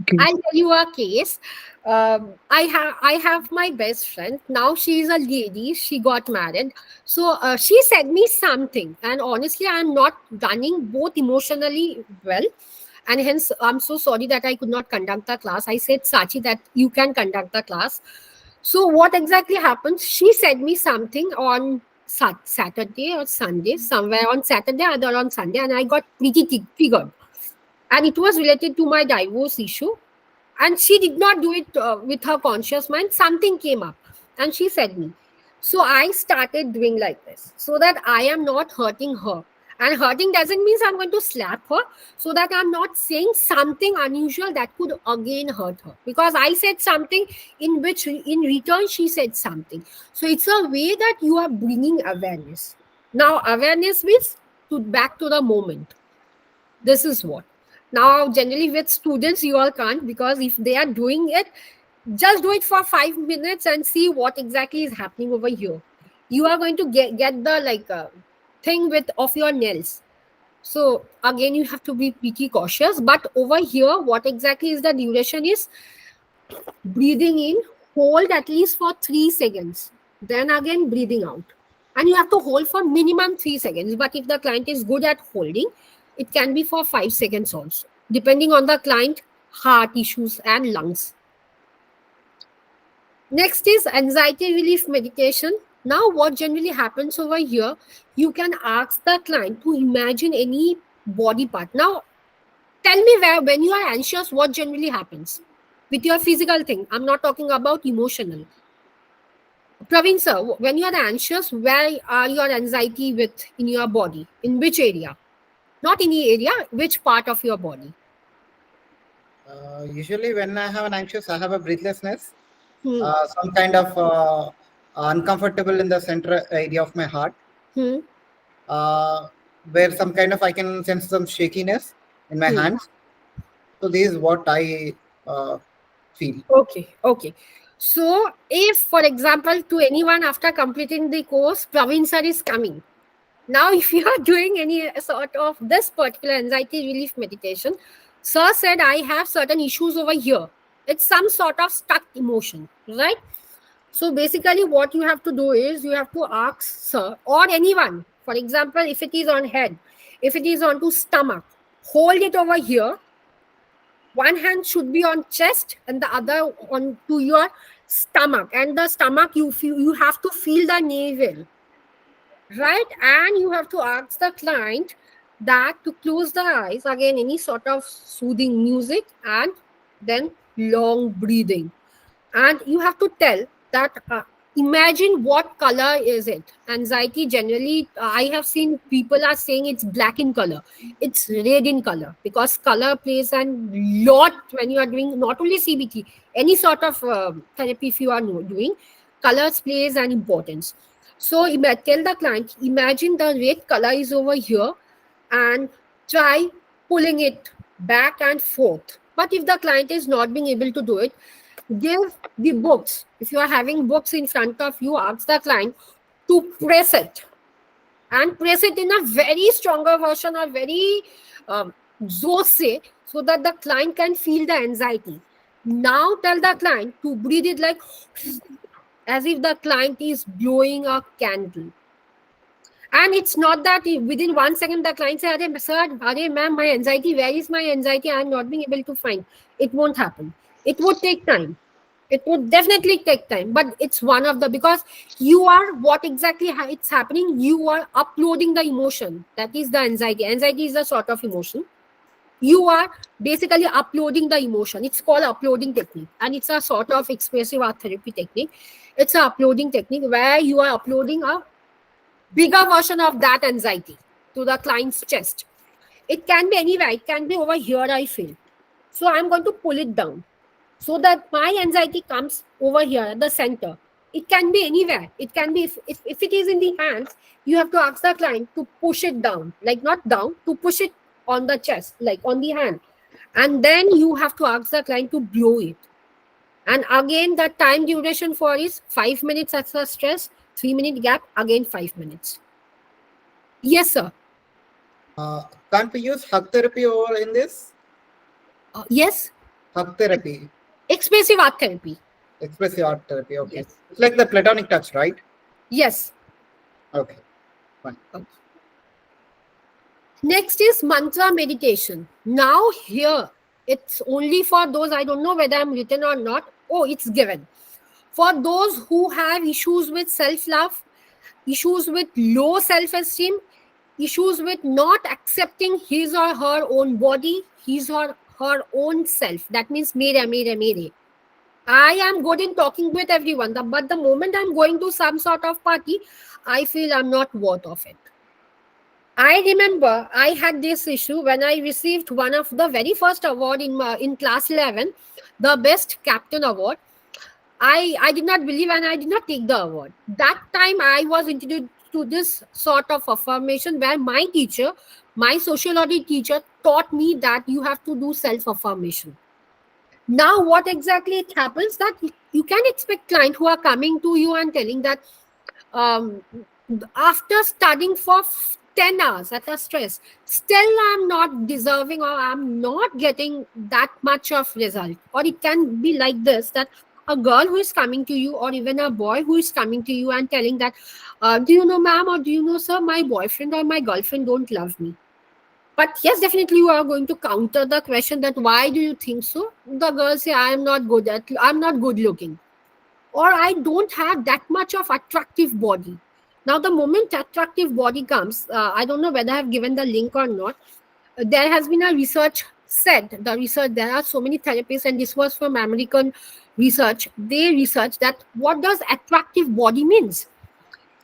Okay. I'll tell you a case. I have my best friend. Now she is a lady. She got married. So she said me something, and honestly, I'm not running both emotionally well, and hence I'm so sorry that I could not conduct the class. I said Sachi that you can conduct the class. So what exactly happens? She said me something on Saturday or Sunday, somewhere on Saturday, either on Sunday, and I got pretty triggered. And it was related to my divorce issue. And she did not do it with her conscious mind. Something came up, and she said me. So I started doing like this, so that I am not hurting her. And hurting doesn't mean I'm going to slap her, so that I'm not saying something unusual that could again hurt her, because I said something in which in return she said something. So it's a way that you are bringing awareness. Now awareness means to back to the moment. This is what. Now generally with students you all can't, because if they are doing it, just do it for 5 minutes and see what exactly is happening over here. You are going to get the thing with of your nails. So again you have to be pretty cautious, but over here what exactly is the duration is breathing in, hold at least for 3 seconds, then again breathing out. And you have to hold for minimum 3 seconds, but if the client is good at holding, it can be for 5 seconds also, depending on the client heart issues and lungs. Next is anxiety relief meditation. Now, what generally happens over here, you can ask the client to imagine any body part. Now, tell me when you are anxious, what generally happens with your physical thing. I'm not talking about emotional. Praveen sir, when you are anxious, where are your anxiety with in your body? In which area? Not any area, which part of your body? Usually, when I have an anxious, I have a breathlessness, Hmm. some kind of uncomfortable in the center area of my heart, Hmm. uh, where some kind of I can sense some shakiness in my Hmm. hands. So this is what I feel. Okay, okay. So, if, for example, to anyone after completing the course, Praveen sir is coming. Now, if you are doing any sort of this particular anxiety relief meditation, sir said, I have certain issues over here. It's some sort of stuck emotion, right? So, basically, what you have to do is you have to ask sir or anyone, for example, if it is on head, if it is onto stomach, hold it over here. One hand should be on chest and the other on to your stomach, and the stomach you feel, you have to feel the navel, right? And you have to ask the client that to close the eyes, again any sort of soothing music, and then long breathing. And you have to tell that imagine what color is it. Anxiety generally, I have seen people are saying it's black in color. It's red in color, because color plays a lot when you are doing not only CBT, any sort of therapy. If you are doing, colors plays an importance. So tell the client, imagine the red color is over here, and try pulling it back and forth. But if the client is not being able to do it, give the books. If you are having books in front of you, ask the client to press it, and press it in a very stronger version or very zose, so that the client can feel the anxiety. Now tell the client to breathe it like as if the client is blowing a candle. And it's not that within 1 second the client say, "Arey, sir, arey, ma'am, my anxiety, where is my anxiety? I am not being able to find." It won't happen. It would take time. It would definitely take time, but it's one of the, because you are what exactly it's happening. You are uploading the emotion. That is the anxiety. Anxiety is a sort of emotion. You are basically uploading the emotion. It's called uploading technique, and it's a sort of expressive art therapy technique. It's a uploading technique where you are uploading a bigger version of that anxiety to the client's chest. It can be anywhere. It can be over here, I feel. So I'm going to pull it down so that my anxiety comes over here at the center. It can be anywhere. It can be, if it is in the hands, you have to ask the client to push it down, like not down, to push it on the chest, like on the hand. And then you have to ask the client to blow it. And again, the time duration for is 5 minutes as a stress, 3 minute gap, again 5 minutes. Yes, sir. Can't we use hug therapy over in this? Yes. Hug therapy, Expressive art therapy. expressive art therapy. Okay, Yes. it's like the platonic touch, right? Yes. Okay, fine. Okay. Next is mantra meditation. Now here, it's only for those, I don't know whether I'm written or not. Oh, it's given. For those who have issues with self love, issues with low self esteem, issues with not accepting his or her own body, his or her own self. That means mere. I am good in talking with everyone, but the moment I'm going to some sort of party, I feel I'm not worth of it. I remember I had this issue when I received one of the very first award in class 11, the best captain award. I did not believe and I did not take the award. That time I was introduced to this sort of affirmation where my teacher, my sociology teacher, taught me that you have to do self affirmation. Now, what exactly it happens that you can expect clients who are coming to you and telling that um, after studying for 10 hours at a stress, still I'm not deserving or I'm not getting that much of result. Or it can be like this, that a girl who is coming to you or even a boy who is coming to you and telling that, do you know ma'am or do you know sir, my boyfriend or my girlfriend don't love me. But yes, definitely you are going to counter the question that why do you think so? The girl say, I'm not good looking, or I don't have that much of attractive body. Now, the moment attractive body comes, I don't know whether I have given the link or not. There has been a research said, the research, there are so many therapists, and this was from American research. They researched that what does attractive body means.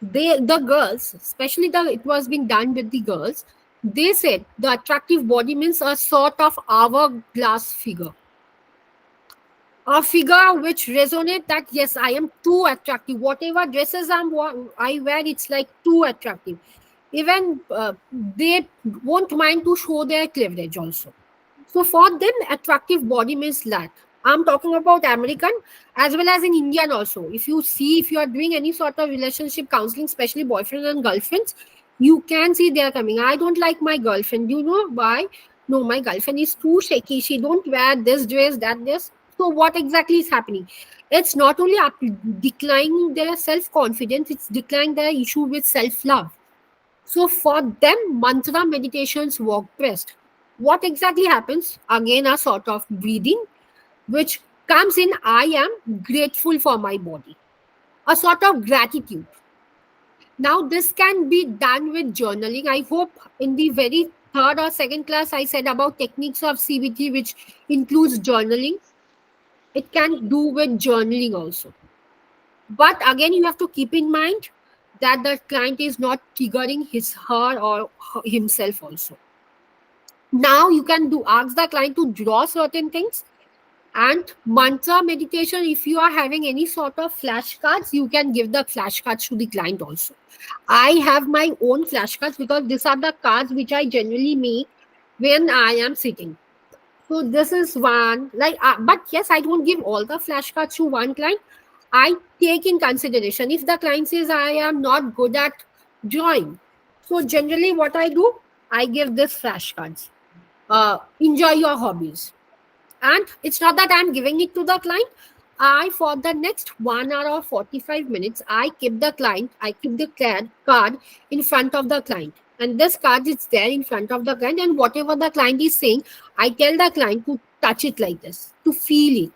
The girls, especially it was being done with the girls, they said the attractive body means a sort of hourglass figure, a figure which resonate that yes, I am too attractive. Whatever dresses I wear, it's like too attractive. Even they won't mind to show their cleavage also. So for them, attractive body means that. I'm talking about American as well as in Indian also. If you see, if you are doing any sort of relationship counseling, especially boyfriend and girlfriends, you can see they are coming. I don't like my girlfriend. You know why? No, my girlfriend is too shaky. She don't wear this dress, that dress. So what exactly is happening? It's not only declining their self confidence, it's declining their issue with self love. So for them, mantra meditations work best. What exactly happens? Again, a sort of breathing, which comes in I am grateful for my body. A sort of gratitude. Now, this can be done with journaling. I hope in the very third or second class, I said about techniques of CBT, which includes journaling. It can do with journaling also. But again, you have to keep in mind that the client is not triggering her or himself also. Now you can ask the client to draw certain things, and mantra meditation, if you are having any sort of flashcards, you can give the flashcards to the client also. I have my own flashcards because these are the cards which I generally make when I am sitting. So this is one, like, but yes, I don't give all the flashcards to one client. I take in consideration if the client says I am not good at drawing. So generally, what I do, I give this flashcards. Enjoy your hobbies, and it's not that I'm giving it to the client. I, for the next 1 hour or 45 minutes, I keep the card in front of the client. And this card is there in front of the client. And whatever the client is saying, I tell the client to touch it like this, to feel it.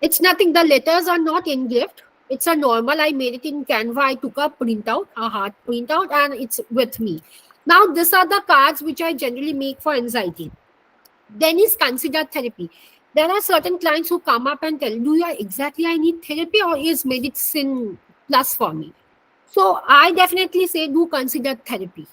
It's nothing, the letters are not engraved. It's a normal, I made it in Canva. I took a printout, a hard printout, and it's with me. Now, these are the cards which I generally make for anxiety. Then is considered therapy. There are certain clients who come up and tell, do you exactly I need therapy or is medicine plus for me? So I definitely say do consider therapy,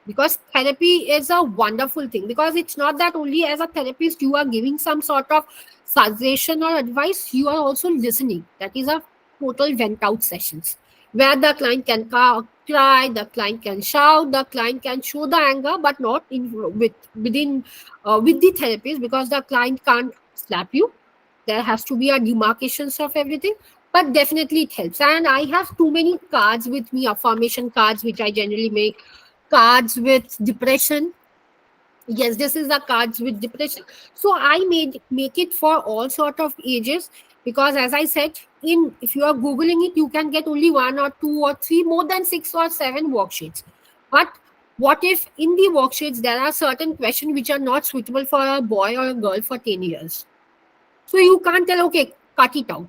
because therapy is a wonderful thing, because it's not that only as a therapist you are giving some sort of suggestion or advice, you are also listening. That is a total vent out sessions where the client can cry, the client can shout, the client can show the anger, but not with the therapist, because the client can't slap you. There has to be a demarcations of everything, but definitely it helps. And I have too many cards with me, affirmation cards, which I generally make. Cards with depression. Yes, this is the cards with depression. So I made make it for all sort of ages, because as I said, in if you are googling it, you can get only one or two or three, more than 6 or 7 worksheets. But what if in the worksheets there are certain questions which are not suitable for a boy or a girl for 10 years? So you can't tell, okay, cut it out.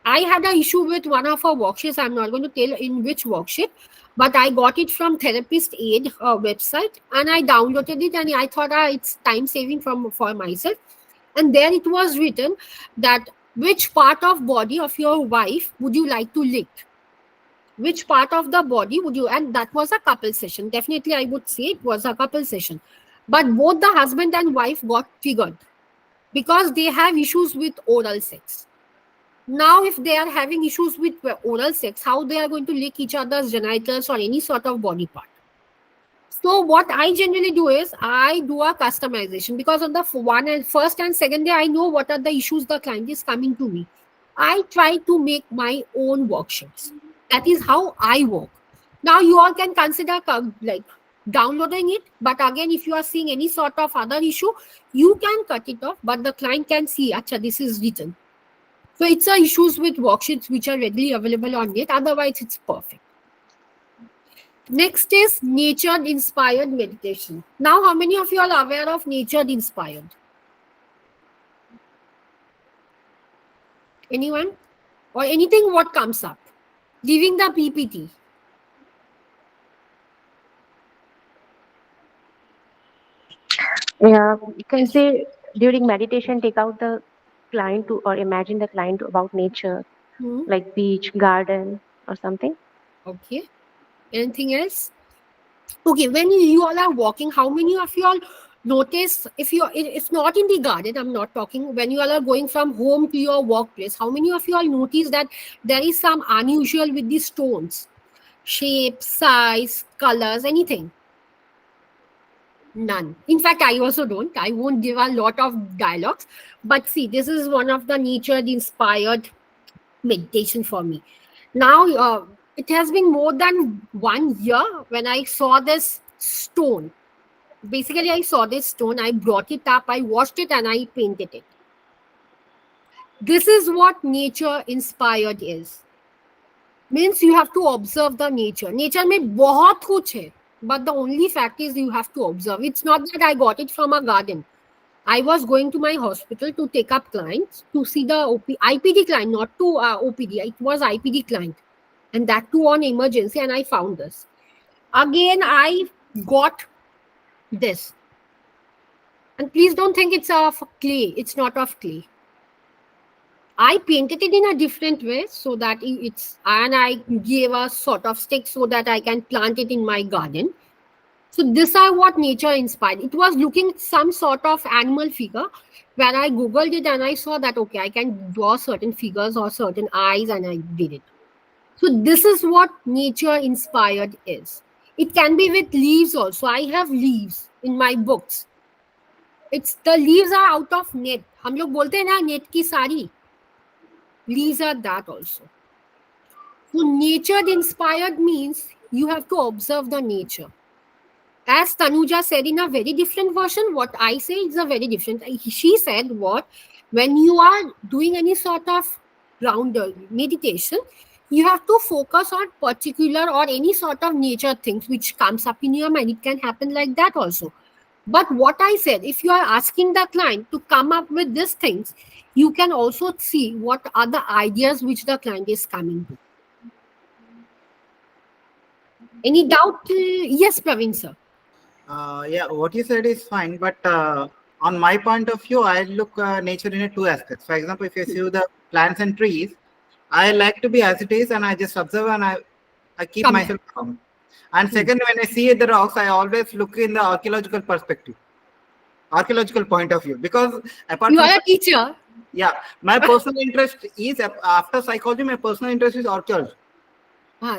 I had an issue with one of our worksheets. I'm not going to tell in which worksheet, but I got it from Therapist Aid website, and I downloaded it, and I thought it's time saving from for myself. And there it was written that which part of body of your wife would you like to lick? Which part of the body would you? And that was a couple session. Definitely, I would say it was a couple session. But both the husband and wife got triggered because they have issues with oral sex. Now, if they are having issues with oral sex, how they are going to lick each other's genitals or any sort of body part? So what I generally do is I do a customization, because on the first and second day I know what are the issues the client is coming to me. I try to make my own worksheets. That is how I work. Now you all can consider like downloading it, but again, if you are seeing any sort of other issue, you can cut it off, but the client can see, acha, this is written. So it's a issues with worksheets which are readily available on it. Otherwise, it's perfect. Next is nature inspired meditation. Now, how many of you are aware of nature inspired? Anyone? Or anything what comes up? Leaving the PPT. Yeah, you can say during meditation, take out the client to, or imagine the client about nature, Hmm. like beach, garden, or something. Okay. Anything else? Okay, when you all are walking, how many of you all notice, if not in the garden, I'm not talking, when you all are going from home to your workplace, how many of you all notice that there is some unusual with the stones? Shape, size, colors, anything? None. In fact, I also don't. I won't give a lot of dialogues. But see, this is one of the nature inspired meditation for me. Now, it has been more than 1 year when I saw this stone. Basically, I saw this stone, I brought it up, I washed it, and I painted it. This is what nature inspired is. Means you have to observe the nature. Nature में बहुत कुछ है, but the only fact is you have to observe. It's not that I got it from a garden. I was going to my hospital to take up clients to see the IPD client, not to OPD. It was IPD client, and that too on emergency. And I found this. Again, I got this. And please don't think it's of clay. It's not of clay. I painted it in a different way so that and I gave a sort of stick so that I can plant it in my garden. So these are what nature inspired. It was looking some sort of animal figure where I googled it and I saw that okay, I can draw certain figures or certain eyes, and I did it. So this is what nature inspired is. It can be with leaves also. I have leaves in my books. It's the leaves are out of net. हम लोग बोलते हैं ना net की sari. Leaves are that also. So nature inspired means you have to observe the nature. As Tanuja said in a very different version, what I say is a very different. She said what? When you are doing any sort of ground meditation, you have to focus on particular or any sort of nature things which comes up in your mind. It can happen like that also. But what I said, if you are asking the client to come up with these things, you can also see what are the ideas which the client is coming to. Any doubt? Yes, Praveen sir. Yeah, what you said is fine, but on my point of view, I look nature in two aspects. For example, if you see the plants and trees, I like to be as it is, and I just observe and I keep Come myself calm. And second, when I see the rocks, I always look in the archaeological perspective, archaeological point of view, because apart You from are a teacher. yeah, my personal interest is after psychology. My personal interest is archaeology.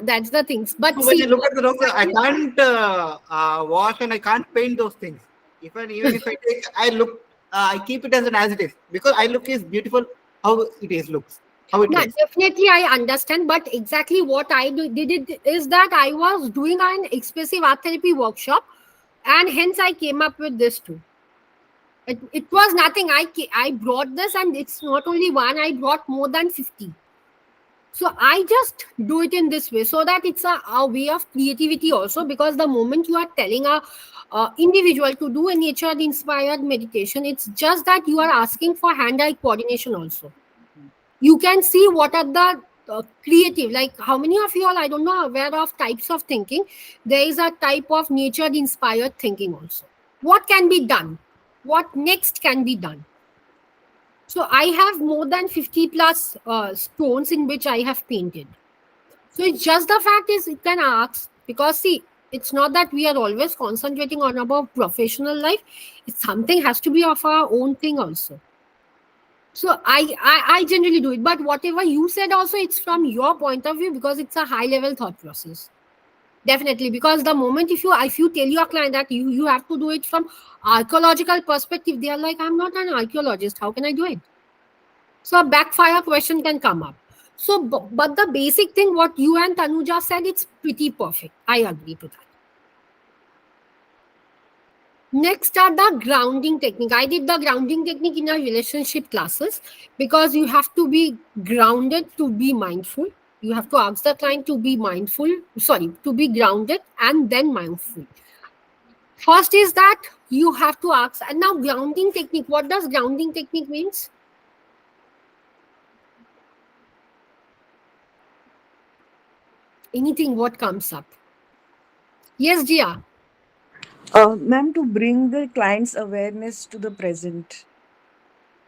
That's the things. But So when see, I look at the rocks, I can't wash and I can't paint those things. Even if I take, I keep it as it is, because I look is beautiful how it is looks, how it yeah, looks. definitely I understand. But exactly what did it is that I was doing an expressive art therapy workshop, and hence I came up with this too. It was nothing. I brought this, and it's not only one. I brought more than 50. So I just do it in this way so that it's a way of creativity also, because the moment you are telling a individual to do a nature inspired meditation, it's just that you are asking for hand eye coordination also. You can see what are the creative, like how many of you all, I don't know, aware of types of thinking. There is a type of nature inspired thinking also. What can be done? What next can be done? So I have more than 50 plus stones in which I have painted. So it's just the fact is it can ask, because see, it's not that we are always concentrating on our professional life. It's something has to be of our own thing also. So I generally do it. But whatever you said also, it's from your point of view because it's a high level thought process. Definitely, because the moment if you tell your client that you have to do it from archaeological perspective, they are like, I'm not an archaeologist. How can I do it? So a backfire question can come up. So, but the basic thing what you and Tanuja said, it's pretty perfect. I agree to that. Next are the grounding technique. I did the grounding technique in our relationship classes because you have to be grounded to be mindful. You have to ask the client to be mindful, sorry, to be grounded and then mindful. First is that you have to ask, and now grounding technique. What does grounding technique means? Anything what comes up. Yes, Jia. Ma'am, to bring the client's awareness to the present.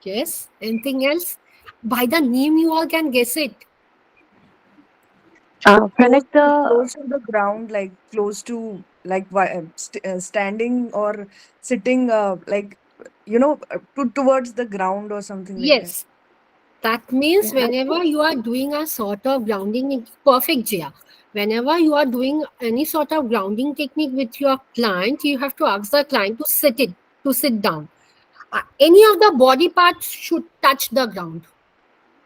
Yes. Anything else? By the name, you all can guess it. Close, Connect the close to the ground, like close to like standing or sitting, towards the ground or something like that. Yes. That means yeah, whenever you are doing a sort of grounding, it's perfect, Jia. Whenever you are doing any sort of grounding technique with your client, you have to ask the client to sit down. Any of the body parts should touch the ground.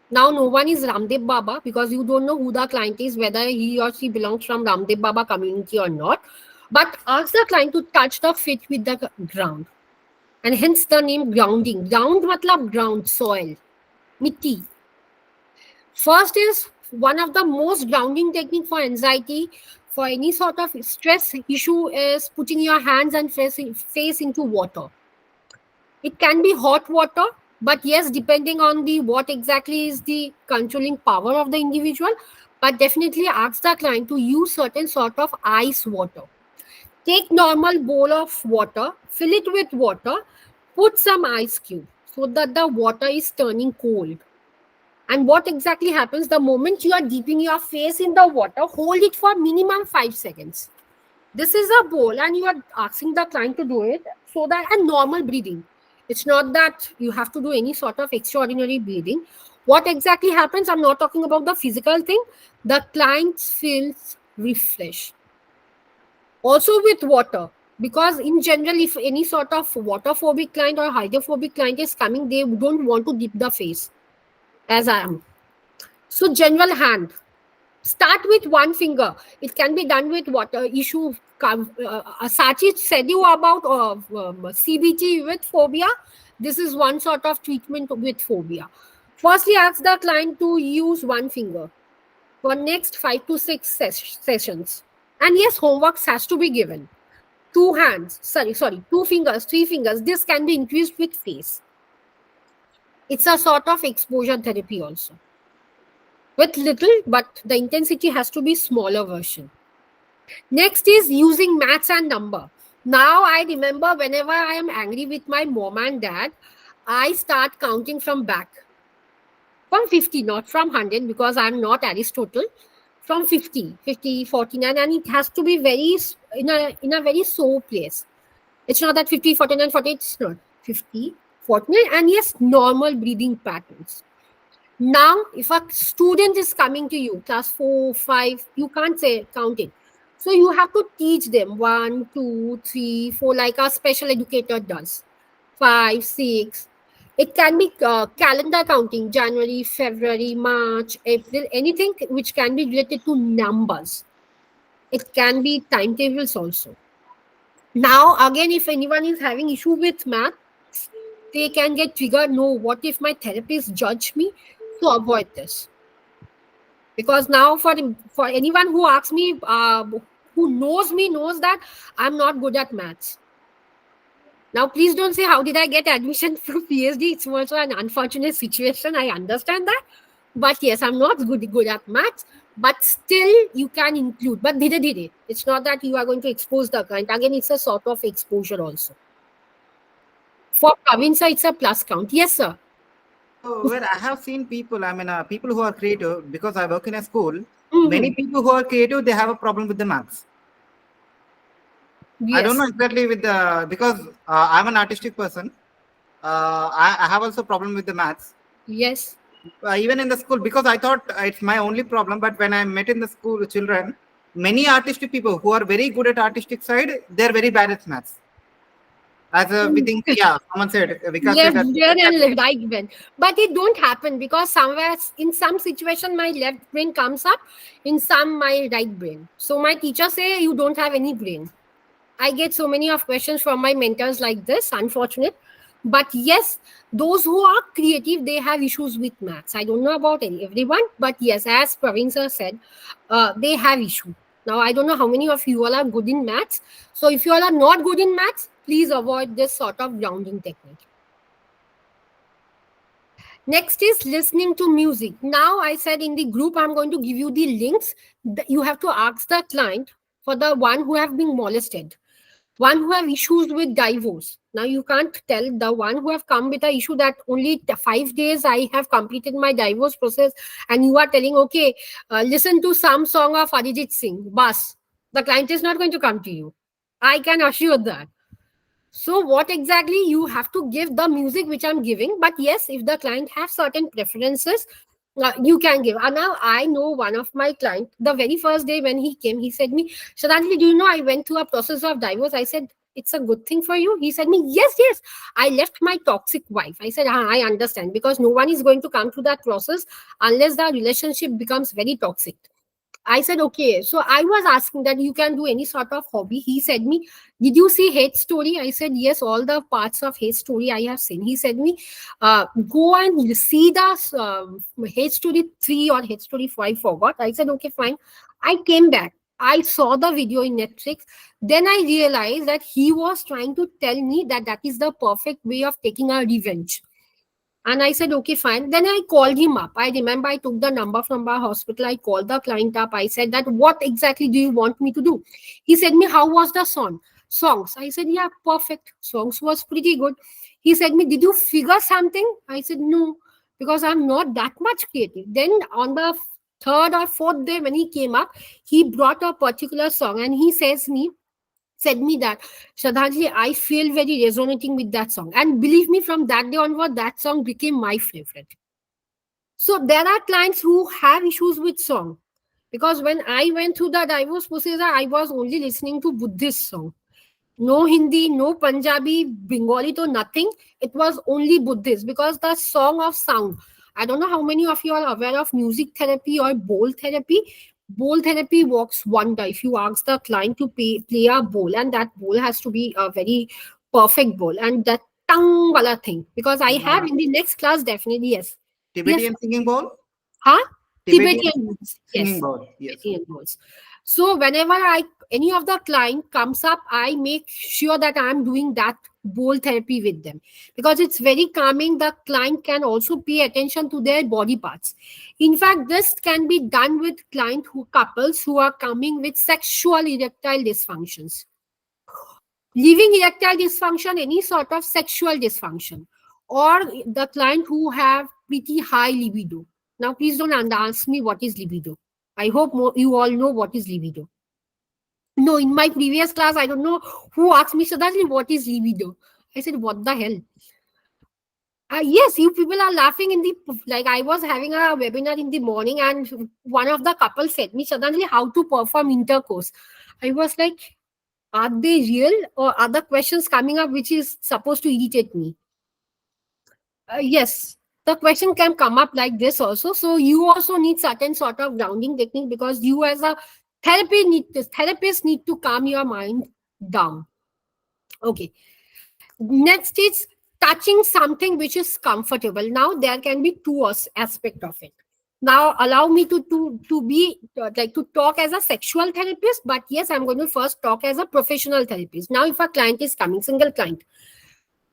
Now, no one is Ramdev Baba because you don't know who the client is, whether he or she belongs from Ramdev Baba community or not. But ask the client to touch the feet with the ground. And hence the name grounding. Ground matlab ground, soil, mitti. First is one of the most grounding technique for anxiety, for any sort of stress issue is putting your hands and face into water. It can be hot water, but yes, depending on the what exactly is the controlling power of the individual, but definitely ask the client to use certain sort of ice water. Take normal bowl of water, fill it with water, put some ice cube so that the water is turning cold. And what exactly happens the moment you are dipping your face in the water, hold it for minimum 5 seconds. This is a bowl and you are asking the client to do it so that, and normal breathing. It's not that you have to do any sort of extraordinary breathing. What exactly happens, I'm not talking about the physical thing, the client feels refreshed. Also with water, because in general, if any sort of water phobic client or hydrophobic client is coming, they don't want to dip the face, as I am. So general hand. Start with one finger. It can be done with water issue. Sachi said you about CBT with phobia. This is one sort of treatment with phobia. Firstly, ask the client to use one finger for next 5 to 6 sessions. And yes, homework has to be given. Two hands, sorry, 2 fingers, 3 fingers. This can be increased with face. It's a sort of exposure therapy also. With little, but the intensity has to be smaller version. Next is using maths and number. Now I remember whenever I am angry with my mom and dad, I start counting from back. From 50, not from 100 because I'm not Aristotle. From 50, 50, 49, and it has to be very in a very slow place. It's not that 50, 49, 40, it's not. 50, 49, and yes, normal breathing patterns. Now, if a student is coming to you, class 4, 5, you can't say count it. So you have to teach them 1, 2, 3, 4, like a special educator does. 5, 6. It can be calendar counting, January, February, March, April, anything which can be related to numbers. It can be timetables also. Now, again, if anyone is having issue with math, they can get triggered. No, what if my therapist judge me? To avoid this, because now for anyone who asks me, who knows me, knows that I'm not good at maths. Now, please don't say how did I get admission for PhD. It's also an unfortunate situation. I understand that, But yes, I'm not good at maths. But still, you can include. But dhire dhire. It's not that you are going to expose the client. Again, it's a sort of exposure also. For Praveen sir, it's a plus count. Yes, sir. So, well, I have seen people, I mean, people who are creative, because I work in a school, many Mm-hmm. people who are creative, they have a problem with the maths. I don't know Yes. exactly with the, because I'm an artistic person. I have also problem with the maths. Yes. Even in the school, because I thought it's my only problem. But when I met in the school children, many artistic people who are very good at artistic side, they're very bad at maths. As we think, yeah, someone said, Vikas said Left that brain and right brain, but it don't happen because somewhere in some situation my left brain comes up, in some my right brain. So my teacher say you don't have any brain. I get so many of questions from my mentors like this, unfortunate. But yes, those who are creative, they have issues with maths. I don't know about everyone, but yes, as Praveen sir said, they have issue. Now I don't know how many of you all are good in maths. So if you all are not good in maths, please avoid this sort of grounding technique. Next is listening to music. Now, I said in the group, I'm going to give you the links. You have to ask the client for the one who have been molested, one who have issues with divorce. Now, you can't tell the one who have come with a issue that only 5 days I have completed my divorce process, and you are telling, okay, listen to some song of Arijit Singh. Bas, the client is not going to come to you. I can assure that. So what exactly you have to give the music which I'm giving, but yes, if the client has certain preferences, you can give. And now I know one of my client, the very first day when he came, he said me, Shraddhanjali, do you know I went through a process of divorce? I said, it's a good thing for you. He said me, yes, yes. I left my toxic wife. I said, I understand because no one is going to come through that process unless the relationship becomes very toxic. I said, okay. So I was asking that you can do any sort of hobby. He said me, did you see Hate Story? I said, yes, all the parts of Hate Story I have seen. He said me, go and see the Hate Story 3 or Hate Story 4. I forgot. I said, okay, fine. I came back. I saw the video in Netflix. Then I realized that he was trying to tell me that that is the perfect way of taking a revenge. And I said, okay, fine. Then I called him up. I remember I took the number from our hospital. I called the client up. I said that, what exactly do you want me to do? He said me, how was the song? Songs. I said, yeah, perfect. Songs was pretty good. He said me, did you figure something? I said, no, because I'm not that much creative. Then on the third or fourth day when he came up, he brought a particular song and he said me that, Shraddhanjali, I feel very resonating with that song. And believe me, from that day onward, that song became my favorite. So there are clients who have issues with song. Because when I went through the divorce procedure, I was only listening to Buddhist song. No Hindi, no Punjabi, Bengali to nothing. It was only Buddhist because the song of sound. I don't know how many of you are aware of music therapy or bowl therapy. Bowl therapy works wonder. If you ask the client to play a bowl, and that bowl has to be a very perfect bowl, and that tongue wala thing. Because I have uh, in the next class definitely yes. Yes, Tibetan singing bowl. huh? Tibetan Tibetan bowls. singing Yes, bowl. Yes. Tibetan bowls. So whenever any of the client comes up, I make sure that I'm doing that bowl therapy with them because it's very calming. The client can also pay attention to their body parts. In fact, this can be done with couples who are coming with sexual erectile dysfunctions. Leaving erectile dysfunction, any sort of sexual dysfunction, or the client who have pretty high libido. Now, please don't ask me what is libido. I hope you all know what is libido. No, in my previous class, I don't know who asked me, suddenly, what is libido? I said, what the hell? Yes, you people are laughing in the, like I was having a webinar in the morning and one of the couples said me suddenly how to perform intercourse. I was like, are they real or other questions coming up which is supposed to irritate me? Yes, the question can come up like this also. So you also need certain sort of grounding technique because you as a therapist need to calm your mind down. Okay. Next is touching something which is comfortable. Now there can be two aspect of it. Now allow me to be like to talk as a sexual therapist, but yes, I'm going to first talk as a professional therapist. Now if a client is coming, single client,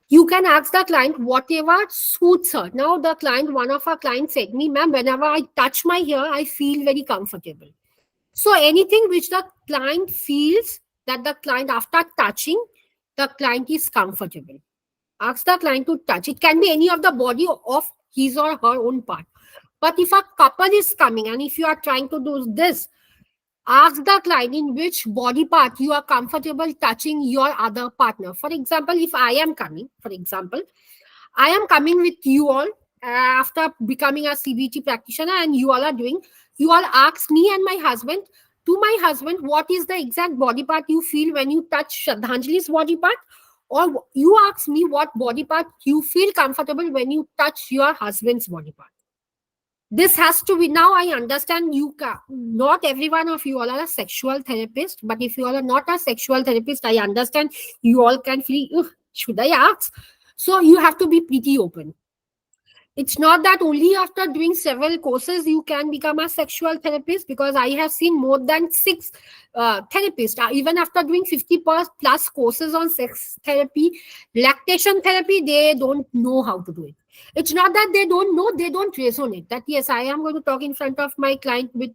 You can ask the client whatever suits her. Now, the client, one of our clients said me, ma'am, whenever I touch my hair, I feel very comfortable. So anything which the client feels that the client after touching, the client is comfortable. Ask the client to touch. It can be any of the body of his or her own part. But if a couple is coming and if you are trying to do this, ask the client in which body part you are comfortable touching your other partner. For example, if I am coming, for example, I am coming with you all after becoming a CBT practitioner, and you all are doing, you all ask me and my husband, to my husband, what is the exact body part you feel when you touch Shraddhanjali's body part? Or you ask me what body part you feel comfortable when you touch your husband's body part. This has to be, now I understand you not every one of you all are a sexual therapist, but if you all are not a sexual therapist, I understand you all can feel, "Ugh, should I ask?" So you have to be pretty open. It's not that only after doing several courses you can become a sexual therapist, because I have seen more than six therapists, even after doing 50 plus courses on sex therapy, lactation therapy, they don't know how to do it. It's not that they don't know, they don't resonate. That yes, I am going to talk in front of my client with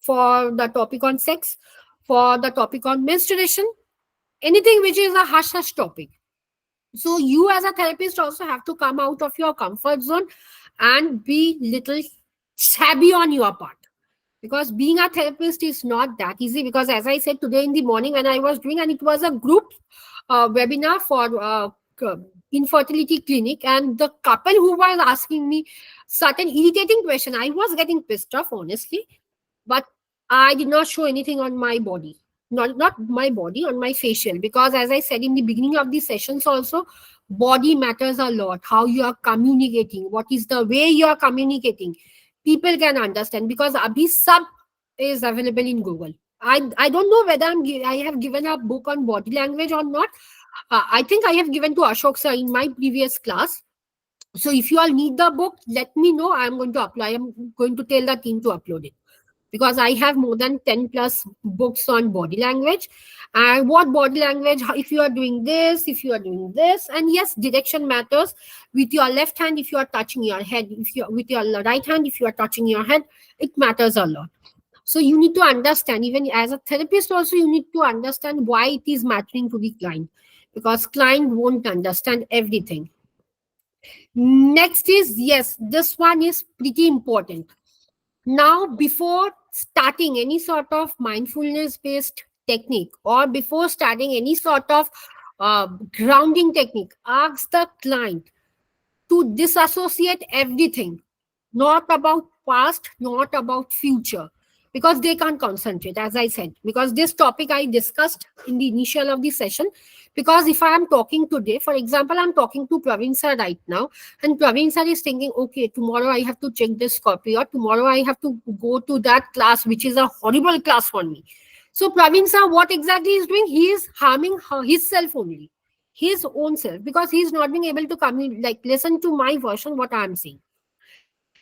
for the topic on sex, for the topic on menstruation, anything which is a hush hush topic. So you as a therapist also have to come out of your comfort zone and be little shabby on your part, because being a therapist is not that easy. Because as I said today in the morning when I was doing, and it was a group webinar for infertility clinic, and the couple who was asking me certain irritating question, I was getting pissed off honestly, but I did not show anything on my body, not my body, on my facial, because as I said in the beginning of the sessions also, body matters a lot. How you are communicating, what is the way you are communicating, people can understand, because abhi sab is available in Google. I don't know whether I have given a book on body language or not. I think I have given to Ashok sir in my previous class. So if you all need the book, let me know. I am going to apply. I am going to tell the team to upload it, because I have more than 10 plus books on body language and what body language, if you are doing this, if you are doing this, and yes, direction matters. With your left hand, if you are touching your head, if you with your right hand, if you are touching your head, it matters a lot. So you need to understand, even as a therapist also, you need to understand why it is mattering to the client, because client won't understand everything. Next is, yes, this one is pretty important. Now, before starting any sort of mindfulness based technique, or before starting any sort of grounding technique, ask the client to disassociate everything, not about past, not about future, because they can't concentrate, as I said, because this topic I discussed in the initial of the session. Because if I am talking today, for example, I'm talking to Praveen sir right now, and Praveen sir is thinking, okay, tomorrow I have to check this copy, or tomorrow I have to go to that class, which is a horrible class for me. So Praveen sir, what exactly is doing? He is harming himself only, his own self, because he is not being able to come like listen to my version what I am saying.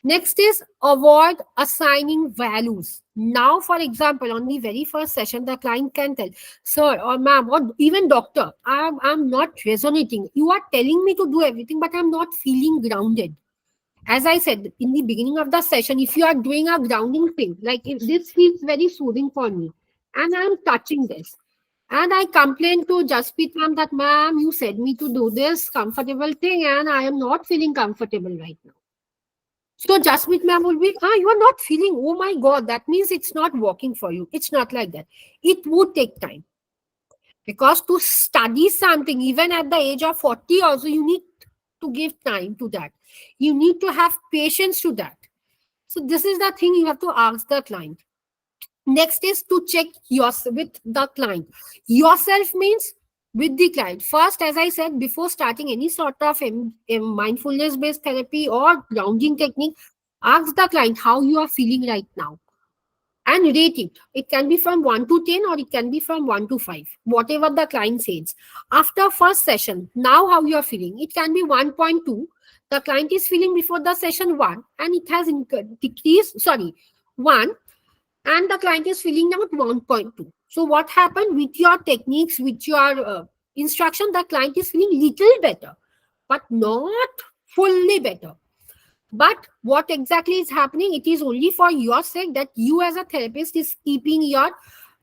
Next is avoid assigning values. Now, for example, on the very first session, the client can tell, sir or ma'am or even doctor, I'm not resonating. You are telling me to do everything, but I'm not feeling grounded. As I said in the beginning of the session, if you are doing a grounding thing, like if this feels very soothing for me, and I'm touching this, and I complain to Jasprit ma'am that, ma'am, you said me to do this comfortable thing, and I am not feeling comfortable right now. So Jasmine ma'am will be, you are not feeling, oh my God, that means it's not working for you. It's not like that. It would take time. Because to study something, even at the age of 40 also, you need to give time to that. You need to have patience to that. So this is the thing you have to ask the client. Next is to check yourself with the client. Yourself means with the client. First, as I said, before starting any sort of mindfulness-based therapy or grounding technique, ask the client how you are feeling right now and rate it. It can be from 1 to 10 or it can be from 1 to 5, whatever the client says. After first session, now how you are feeling. It can be 1.2. The client is feeling before the session 1 and it has decreased, 1, and the client is feeling now at 1.2. So what happened with your techniques, with your instruction, the client is feeling little better. but not fully better. But what exactly is happening? It is only for your sake that you as a therapist is keeping your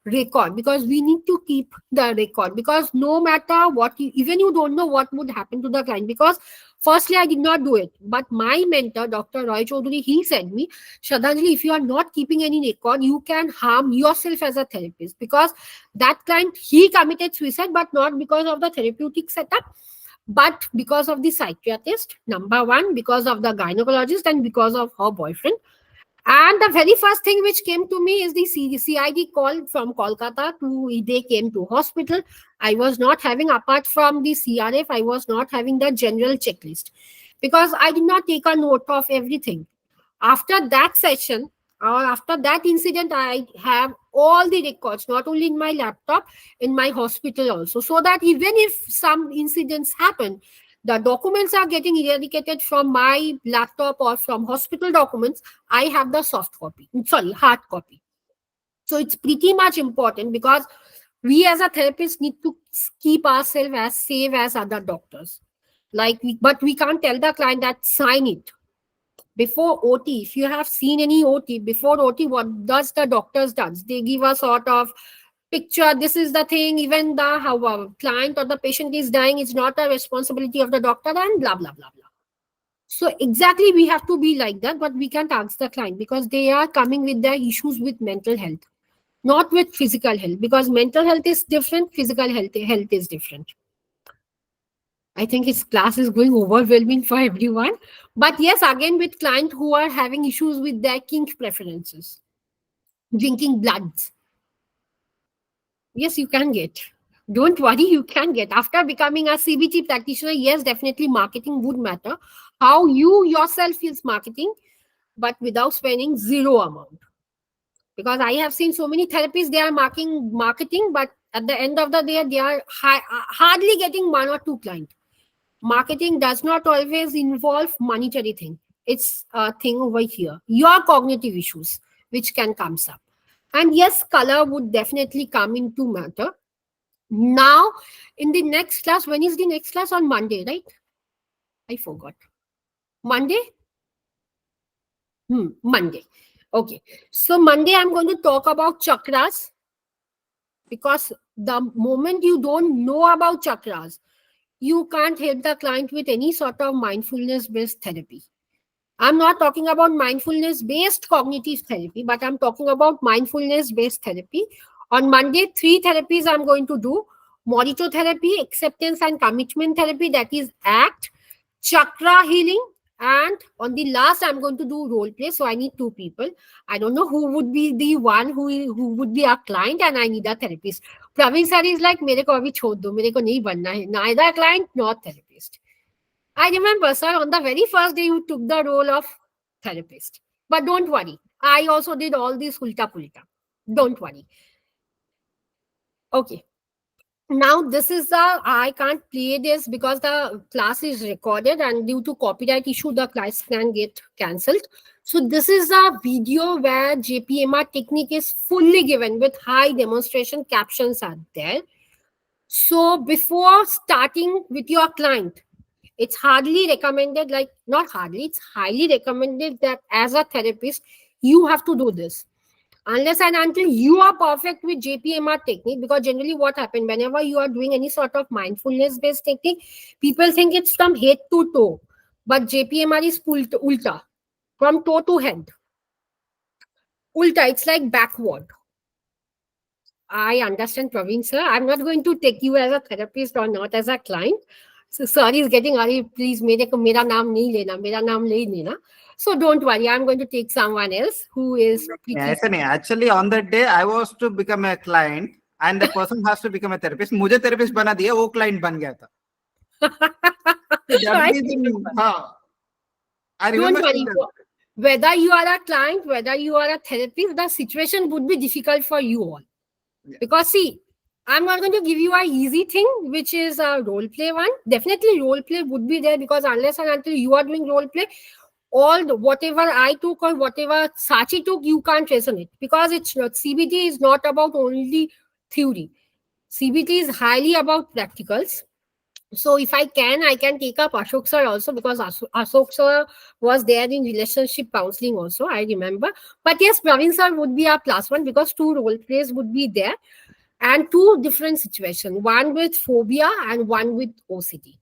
record, because we need to keep the record, because no matter what even you don't know what would happen to the client. Because firstly, I did not do it, but my mentor, Dr. Roy Chaudhary, he said me, Shraddhanjali, if you are not keeping any record, you can harm yourself as a therapist, because that client, he committed suicide, but not because of the therapeutic setup, but because of the psychiatrist, number one, because of the gynecologist, and because of her boyfriend. And the very first thing which came to me is the CID call from Kolkata. They came to hospital. I was not having, apart from the CRF, I was not having the general checklist, because I did not take a note of everything. After that session, or after that incident, I have all the records, not only in my laptop, in my hospital also, so that even if some incidents happen, the documents are getting eradicated from my laptop or from hospital documents. I have the soft copy, sorry, hard copy. So it's pretty much important, because we as a therapist need to keep ourselves as safe as other doctors. But we can't tell the client that sign it before OT. If you have seen any OT, before OT, what does the doctors does? They give a sort of picture. This is the thing. Even the how a client or the patient is dying, it's not a responsibility of the doctor, and blah blah blah blah. So exactly, we have to be like that, but we can't ask the client, because they are coming with their issues with mental health, not with physical health, because mental health is different, physical health is different. I think his class is going overwhelming for everyone. But yes, again, with clients who are having issues with their kink preferences, drinking bloods. Yes, you can get. Don't worry, you can get. After becoming a CBT practitioner, yes, definitely marketing would matter. How you yourself is marketing, but without spending zero amount. Because I have seen so many therapists, they are marketing, but at the end of the day, they are hardly getting one or two clients. Marketing does not always involve monetary thing. It's a thing over here, your cognitive issues which can comes up. And yes, color would definitely come into matter. Now, in the next class, when is the next class? On Monday, right? I forgot. Monday. Monday. Okay, so Monday I'm going to talk about chakras, because the moment you don't know about chakras, you can't help the client with any sort of mindfulness based therapy. I'm not talking about mindfulness based cognitive therapy, but I'm talking about mindfulness based therapy. On Monday, 3 therapies I'm going to do: monitor therapy, acceptance and commitment therapy, that is ACT, chakra healing, and on the last, I'm going to do role play. So I need 2 people. I don't know who would be the one who would be our client, and I need a therapist. Praveen sir is like, मेरे को अभी छोड़ दो, मेरे को नहीं बनना है, neither client nor therapist. I remember, sir, on the very first day you took the role of therapist. But don't worry, I also did all this ulta pulta. Don't worry. Okay. Now this is I can't play this because the class is recorded, and due to copyright issue, the class can get cancelled. So this is a video where JPMR technique is fully given with high demonstration captions are there. So before starting with your client, it's hardly recommended, like not hardly, it's highly recommended that as a therapist, you have to do this. Unless and until you are perfect with JPMR technique, because generally what happens whenever you are doing any sort of mindfulness based technique, people think it's from head to toe, but JPMR is ulta, from toe to head. Ulta, it's like backward. I understand, Praveen sir. I'm not going to take you as a therapist or not as a client. So sorry is getting, please मेरे को मेरा नाम नहीं लेना, मेरा नाम नहीं लेना. So don't worry, I'm going to take someone else who is pretty. Actually, on that day, I was to become a client, and the person has to become a therapist. मुझे therapist बना दिया, वो client बन गया था. That reason, I remember. Don't worry. Whether you are a client, whether you are a therapist, the situation would be difficult for you all. Yeah. Because see, I'm not going to give you a easy thing, which is a role play one. Definitely role play would be there, because unless and until you are doing role play, whatever I took or whatever Sachi took, you can't resonate, because it's not, CBT is not about only theory. CBT is highly about practicals. So if I can take up Ashok sir also, because Ashok sir was there in relationship counseling also, I remember. But yes, Praveen sir would be our plus one, because two role plays would be there, and two different situations, one with phobia and one with OCD.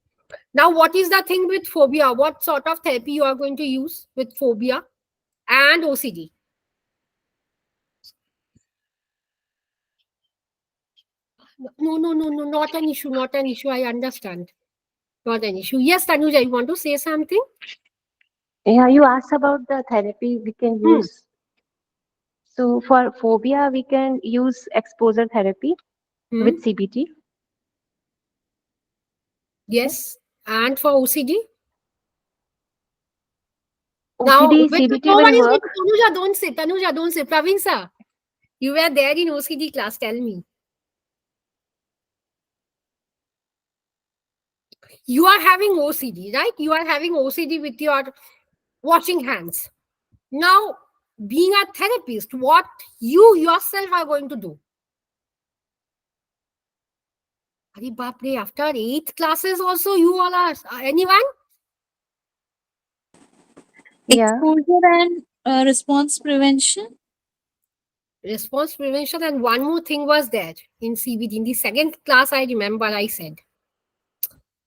Now, what is the thing with phobia? What sort of therapy you are going to use with phobia and OCD? No, no, no, no, not an issue, not an issue. I understand. Not an issue. Yes, Tanuja, you want to say something? Yeah, you asked about the therapy we can Hmm. use. So for phobia, we can use exposure therapy Hmm. with CBT. Yes. And for OCD? Now, OCD, with CBT no will one is work. with Tanuja, don't say. Tanuja, don't say. Praveen sir, you were there in OCD class. Tell me. You are having OCD, right? You are having OCD with your washing hands. Now, being a therapist, what you yourself are going to do? Ari Bapre, after 8th classes also, you all are. Anyone? Yeah. Exposure and response prevention. Response prevention, and one more thing was there in CBT. In the second class, I remember I said,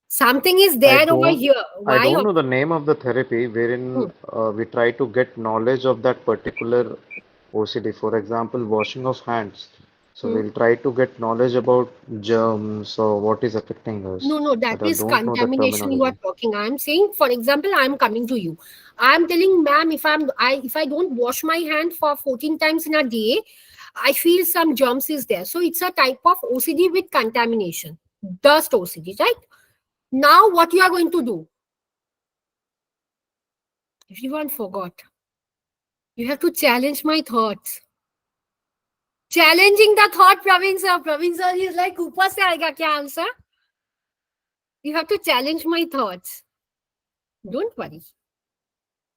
something is I there over don't here. I Why? don't know the name of the therapy Hmm, wherein we try to get knowledge of that particular OCD. For example, washing of hands. So hmm. we'll try to get knowledge about germs or what is affecting us. No, no, that But I is don't know the contamination you are terminology. talking. I'm saying, for example, I'm coming to you. I'm telling, ma'am, if I don't wash my hand for 14 times in a day, I feel some germs is there. So it's a type of OCD with contamination. Dust OCD, right? Now what you are going to do? Everyone forgot. You have to challenge my thoughts. Challenging the thought, Praveen sir. Praveen sir is like, ऊपर से आएगा क्या answer? You have to challenge my thoughts. Don't worry.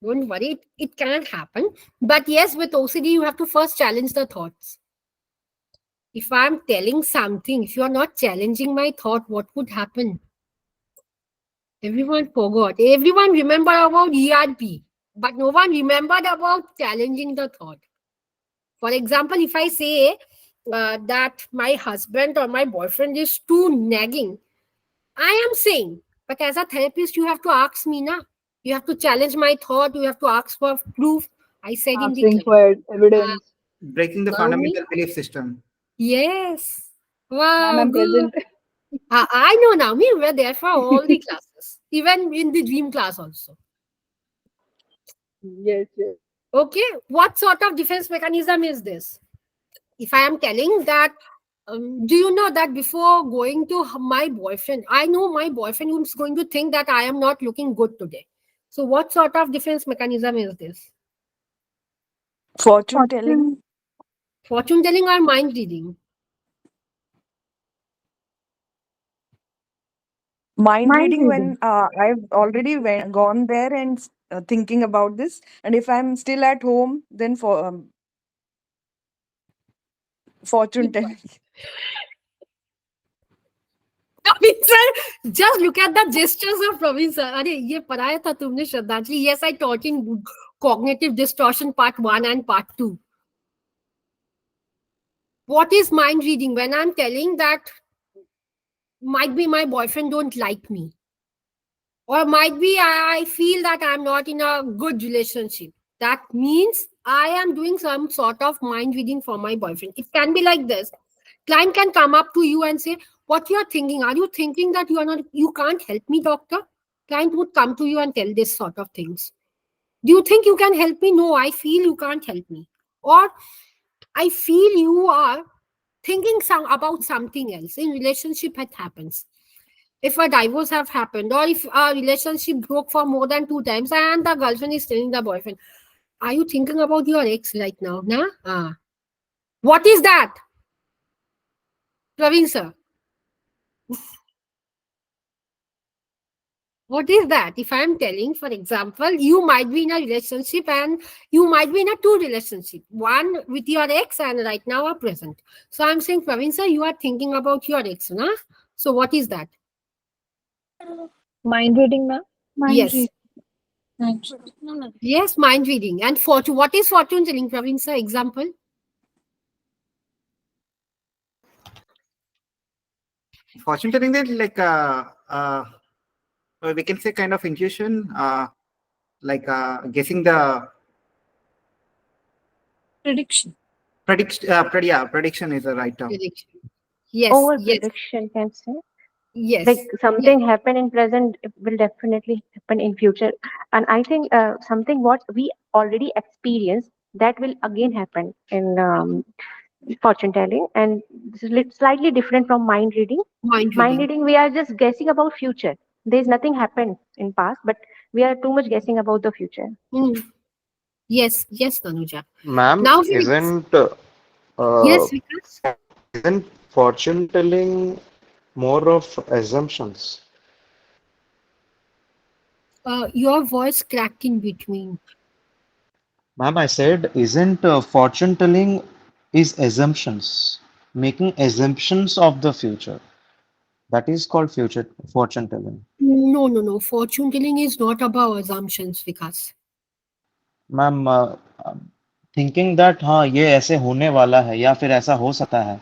Don't worry. It can happen. But yes, with OCD, you have to first challenge the thoughts. If I'm telling something, if you are not challenging my thought, what would happen? Everyone forgot. Everyone remember about ERP, but no one remembered about challenging the thought. For example, if I say that my husband or my boyfriend is too nagging, I am saying, but as a therapist, you have to ask me, na. You have to challenge my thought. You have to ask for proof. I said in the Asking class. for Uh, evidence. Breaking the Allow me. fundamental belief system. Yes. Ma'am, Wow, I'm good. present. I know now. We were there for all the classes, even in the dream class also. Yes, yes. Okay. What sort of defense mechanism is this? If I am telling that, do you know that before going to my boyfriend, I know my boyfriend is going to think that I am not looking good today. So, what sort of defense mechanism is this? Fortune telling. Fortune. Fortune telling or mind reading? Mind Mind reading when reading. I've already gone there and thinking about this. And if I'm still at home, then fortune telling. Praveen sir, just look at the gestures of Praveen sir. अरे ये पढ़ाया था तुमने श्रद्धांजलि. Yes, I taught in cognitive distortion part 1 and part 2. What is mind reading? When I'm telling that might be my boyfriend don't like me, or might be I feel that I'm not in a good relationship. That means I am doing some sort of mind reading for my boyfriend. It can be like this. Client can come up to you and say, what you are thinking? Are you thinking that you can't help me, doctor? Client would come to you and tell this sort of things. Do you think you can help me? No, I feel you can't help me. Or I feel you are thinking about something else. In relationship, it happens. If a divorce have happened, or if a relationship broke for more than 2 times, and the girlfriend is telling the boyfriend, are you thinking about your ex right now? Nah? What is that? Praveen sir, what is that? If I am telling, for example, you might be in a relationship and you might be in a two relationship, one with your ex and right now a present. So I'm saying, Praveen sir, you are thinking about your ex, nah? So what is that? Mind reading, ma'am. Mind Yes. reading. Mind reading. No, no. Yes, mind reading. And fortune. What is fortune telling, Praveen sir? Example. Fortune telling is like we can say kind of intuition, like guessing the Prediction. prediction is the right term. Prediction. Yes, Over yes, prediction can say. Like yes, yes. something happen in present it will definitely happen in future, and I think something what we already experience that will again happen in fortune telling, and this is slightly different from mind reading. Mind Mind reading. reading, we are just guessing about future. There is nothing happened in past, but we are too much guessing about the future. Hmm. Yes, yes, Tanuja. Ma'am, Now, Felix. isn't Yes, Vikas. isn't fortune telling more of assumptions? Your voice cracked in between. Ma'am, I said, isn't fortune telling is assumptions, making assumptions of the future. That is called future fortune telling. No, no, no. Fortune telling is not about assumptions, Vikas. Ma'am thinking that हाँ ये ऐसे होने वाला है या फिर ऐसा हो सकता है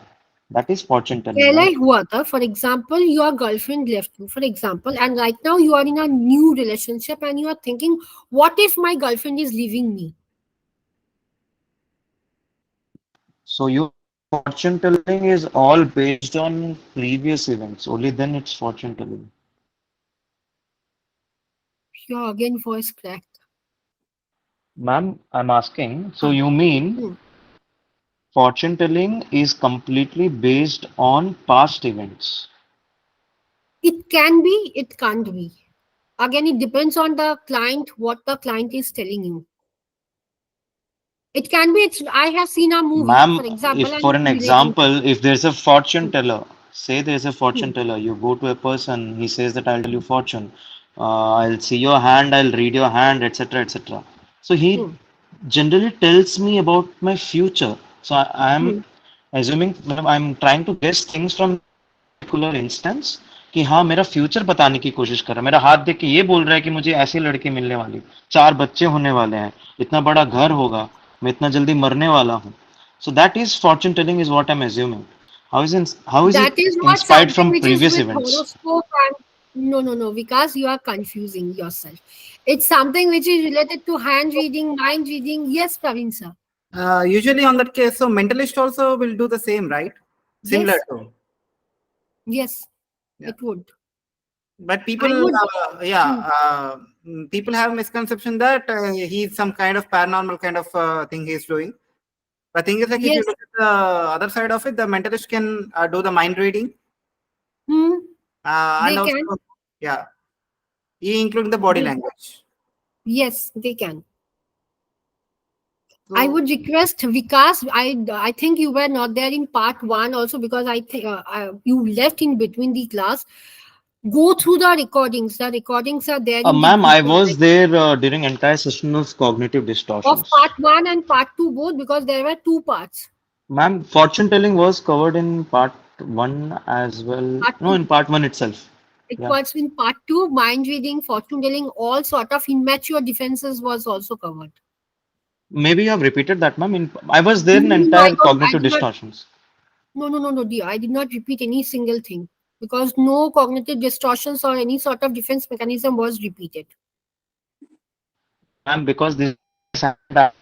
दैट इज फॉर्चून टेलिंग पहला ही राइट हुआ था. For example, your girlfriend left you, for example, and right now you are in a new relationship and you are thinking, what if my girlfriend is leaving me? So you fortune telling is all based on previous events only then it's fortune telling Your again voice cracked. Ma'am I am asking so Huh. You mean Hmm. fortune telling is completely based on past events. It can be, it can't be. Again, it depends on the client, what the client is telling you. It can be, I have seen a movie, for Ma'am, example, if and for it's an relating to. example, if there's a fortune Hmm. teller, say there's a fortune Hmm. teller, you go to a person, he says that I'll tell you fortune, I'll see your hand, I'll read your hand, etc., etc. So he Hmm. generally tells me about my future. So I'm Hmm. assuming, I'm trying to guess things from that particular instance कि हाँ मेरा future बताने की कोशिश कर रहा है मेरा हाथ देख के ये बोल रहा है कि मुझे ऐसी लड़की मिलने वाली 4 बच्चे होने वाले हैं इतना बड़ा घर होगा मैं इतना जल्दी मरने वाला हूँ so that is fortune telling is what I'm assuming how is That it is not inspired something from which is previous with events. horoscope and no, no, no, because you are confusing yourself. It's something which is related to hand reading, mind reading. Yes, Praveen sir. Usually on that case, so mentalist also will do the same, right? Similar Yes, to. yes, Yeah. it would. But I people, would. Hmm. people have misconception that he's some kind of paranormal kind of thing he's doing. The thing is, like, if you Yes. look at the other side of it, the mentalist can do the mind reading, Hmm. and They also, can. yeah, including the body They, language. yes, they can. I So, would request Vikas. I think you were not there in part one also because I think you left in between the class. Go through the recordings. The recordings are there in the Ma'am, group I was already there during entire session of cognitive of distortions. part one and part two both because there were two parts. Ma'am, fortune telling was covered in part one as well. Part No, two. in part one itself. It Yeah. was in part two. Mind reading, fortune telling, all sort of immature defenses was also covered. Maybe you have repeated that, ma'am. I was there No, in no, no, I entire don't. I cognitive did not. distortions. No, no, no, no, dear. I did not repeat any single thing because no cognitive distortions or any sort of defense mechanism was repeated. Ma'am, because this happened.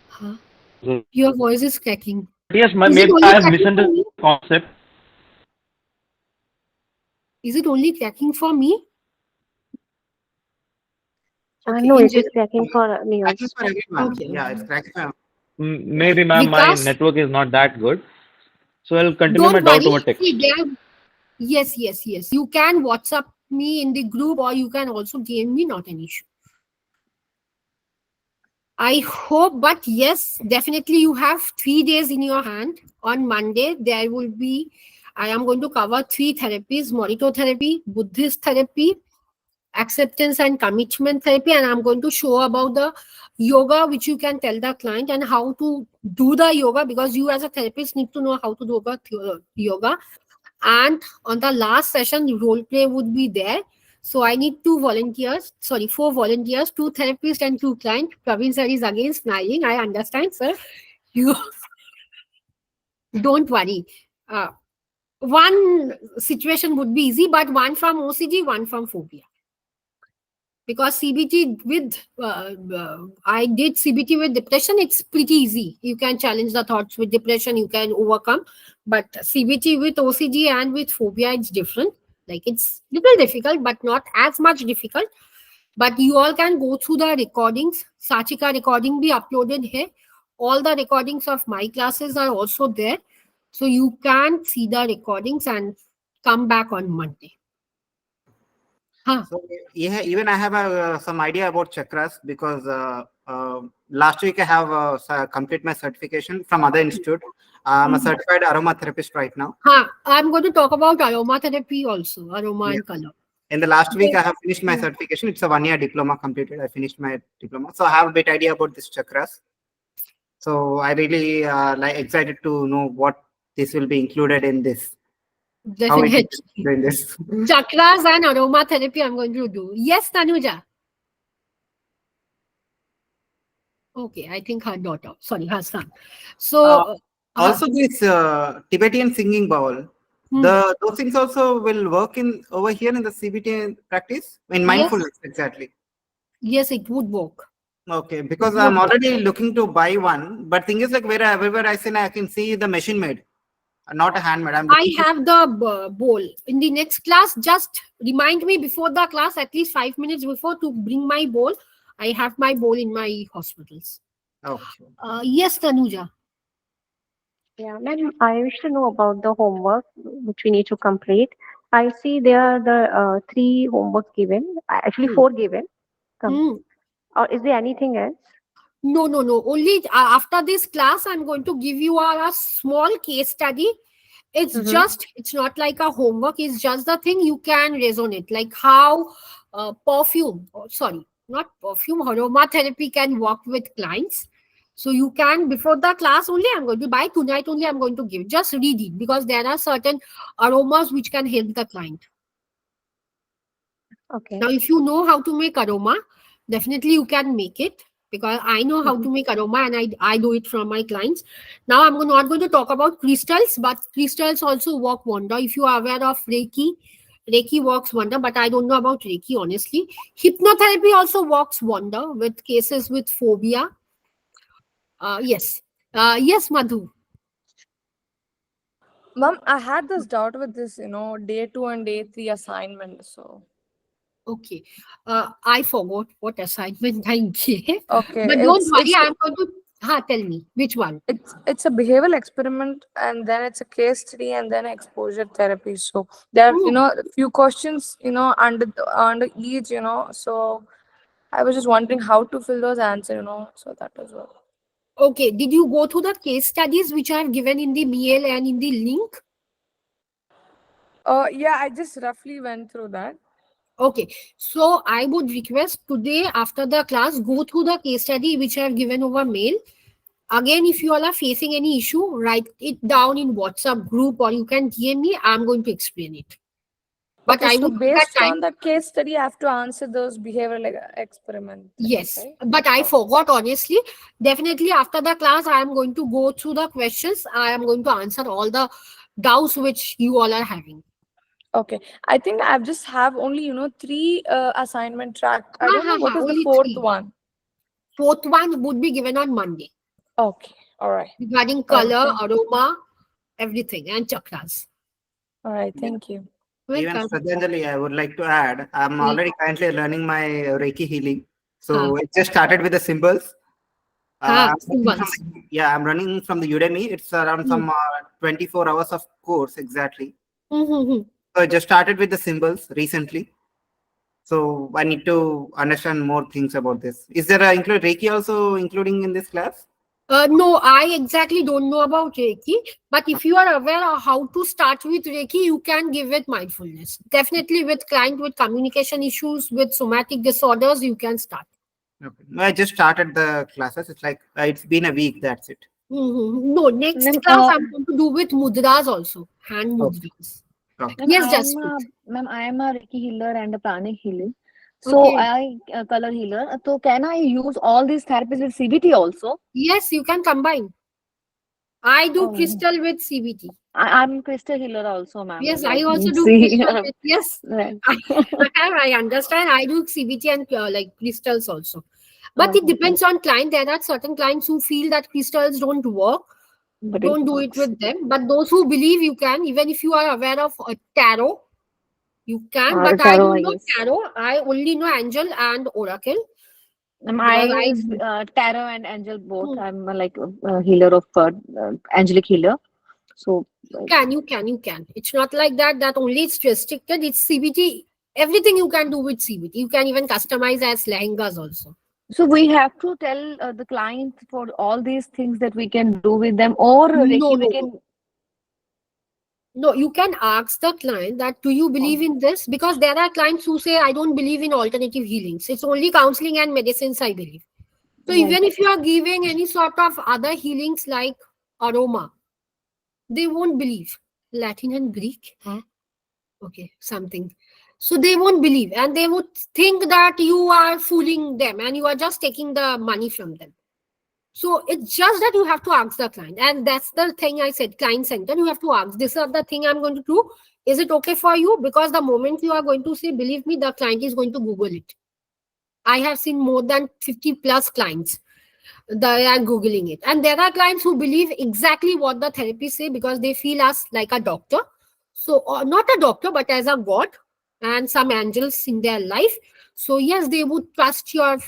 Huh? Your voice is cracking. But yes, Is it maybe I only have cracking for misunderstood me? the concept. Is it only cracking for me? Okay, No, in it is general. cracking for me cracking also. for everyone. Okay, Yeah, okay. it's cracking for Maybe, ma'am, my Vikas, network is not that good. So I'll continue my don't doubt worry. over See, text. there. Yes, yes, yes. You can WhatsApp me in the group or you can also DM me, not an issue. I hope, but yes, definitely you have 3 days in your hand. On Monday, there will be, I am going to cover three therapies: Morito therapy, Buddhist therapy, acceptance and commitment therapy, and I'm going to show about the yoga, which you can tell the client and how to do the yoga because you as a therapist need to know how to do yoga. And on the last session, role play would be there. So I need four volunteers, two therapists and two clients. Praveen sir is again smiling. I understand, sir. You don't worry. Uh, one situation would be easy, but one from OCD, one from phobia. Because CBT with I did CBT with depression. It's pretty easy. You can challenge the thoughts with depression. You can overcome. But CBT with OCD and with phobia, it's different. Like it's little difficult, but not as much difficult. But you all can go through the recordings. Sachika recording be uploaded here. All the recordings of my classes are also there. So you can see the recordings and come back on Monday. Huh. So yeah, even I have some idea about chakras because last week I have complete my certification from other institute. I'm a certified aromatherapist right now. I'm going to talk about aromatherapy also, aroma Yeah. and color. In the last week, I have finished my certification. It's a 1-year diploma completed. I finished my diploma, so I have a bit idea about this chakras. So I really excited to know what this will be included in this. How it Definitely. is in this. Chakras and aromatherapy I'm going to do. Yes, Tanuja. Okay, I think her daughter. Sorry, her son. So, Also, this Tibetan singing bowl. Those things also will work in over here in the CBT practice in mindfulness exactly. Yes, it would work. Okay, because I'm already looking to buy one, but thing is like wherever I can see the machine made, not a handmade. I have the bowl. In the next class, just remind me before the class, at least 5 minutes before, to bring my bowl. I have my bowl in my hospitals. Okay. Yes, Tanuja. Yeah, ma'am, I wish to know about the homework which we need to complete. I see there are the three homeworks given, actually four given. Or is there anything else? No. Only after this class, I'm going to give you a small case study. It's not like a homework. It's just the thing you can resonate, like how not perfume, aromatherapy can work with clients. So you can, before the class only, I'm going to buy tonight only, I'm going to give. Just read it because there are certain aromas which can help the client. Okay. Now, if you know how to make aroma, definitely you can make it because I know how to make aroma and I do it from my clients. Now, I'm not going to talk about crystals, but crystals also work wonder. If you are aware of Reiki, Reiki works wonder, but I don't know about Reiki, honestly. Hypnotherapy also works wonder with cases with phobia. Yes. Yes, Madhu. Mom, I had this doubt with this, day 2 and day 3 assignment. So, Okay. I forgot what assignment I gave. okay, But don't worry, I'm going to tell me which one. it's a behavioral experiment, and then it's a case study, and then exposure therapy. So there are, a few questions, under each, So I was just wondering how to fill those answers, So that was all. Okay, did you go through the case studies which I have given in the mail and in the link? Yeah, I just roughly went through that. Okay, so I would request today after the class, go through the case study which I have given over mail. Again, if you all are facing any issue, write it down in WhatsApp group or you can DM me. I'm going to explain it. But Okay, I so would take that based time. on the case study, I have to answer those behavioral experiment. Yes, Right? but I forgot honestly. Definitely after the class, I am going to go through the questions. I am going to answer all the doubts which you all are having. Okay, I think I've just have only three assignment track. I don't know what is the Only fourth three. one. Fourth one would be given on Monday Okay, all right. regarding All right, color, aroma, everything, and chakras. all right, thank you. Even Welcome. Sradhanjali, I would like to add, I'm Yeah. already currently learning my Reiki healing. So it just started with the symbols. Symbols. I'm running from the Udemy. It's around some 24 hours of course exactly. Mm-hmm. So I just started with the symbols recently. So I need to understand more things about this. Is there include Reiki also including in this class? No, I exactly don't know about Reiki. But if you are aware of how to start with Reiki, you can give it mindfulness. Definitely with client with communication issues, with somatic disorders, you can start. Okay. No, I just started the classes. It's like it's been a week. That's it. No, next Ma'am, class I'm going to do with mudras also, hand Okay. mudras. Okay. Ma'am, Yes, Jaspreet. I am a Reiki healer and a pranic healer. So Okay. I color healer. So can I use all these therapies with CBT also? Yes, you can combine. I do Oh, crystal with CBT. I'm crystal healer also, ma'am. Yes, I Like also do see, crystal with, yes. right. I, I understand. I do CBT and like crystals also. But Oh, it okay. depends on client. There are certain clients who feel that crystals don't work. But it Don't do it works. with them. But those who believe you can, even if you are aware of tarot, you can. But I Tarot, don't know yes. tarot. I only know angel and oracle I because I use tarot and angel both. hmm, I'm like a healer of angelic healer. So you can. It's not like that. That only it's restricted. It's CBT. Everything you can do with CBT. You can even customize as lehengas also. we have to tell the client for all these things that we can do with them, or No, Reiki we no, no. can. No, you can ask the client that do you believe Oh, in this? Because there are clients who say I don't believe in alternative healings. It's only counseling and medicines I believe. So right. even if you are giving any sort of other healings like aroma, they won't believe. Latin and Greek, huh? Okay, something. So they won't believe and they would think that you are fooling them and you are just taking the money from them. So it's just that you have to ask the client. And that's the thing I said, client center. You have to ask, this is the thing I'm going to do. Is it okay for you? Because the moment you are going to say, believe me, the client is going to Google it. I have seen more than 50 plus clients. They are Googling it. And there are clients who believe exactly what the therapists say because they feel us like a doctor. So, not a doctor, but as a god and some angels in their life. So, yes, they would trust your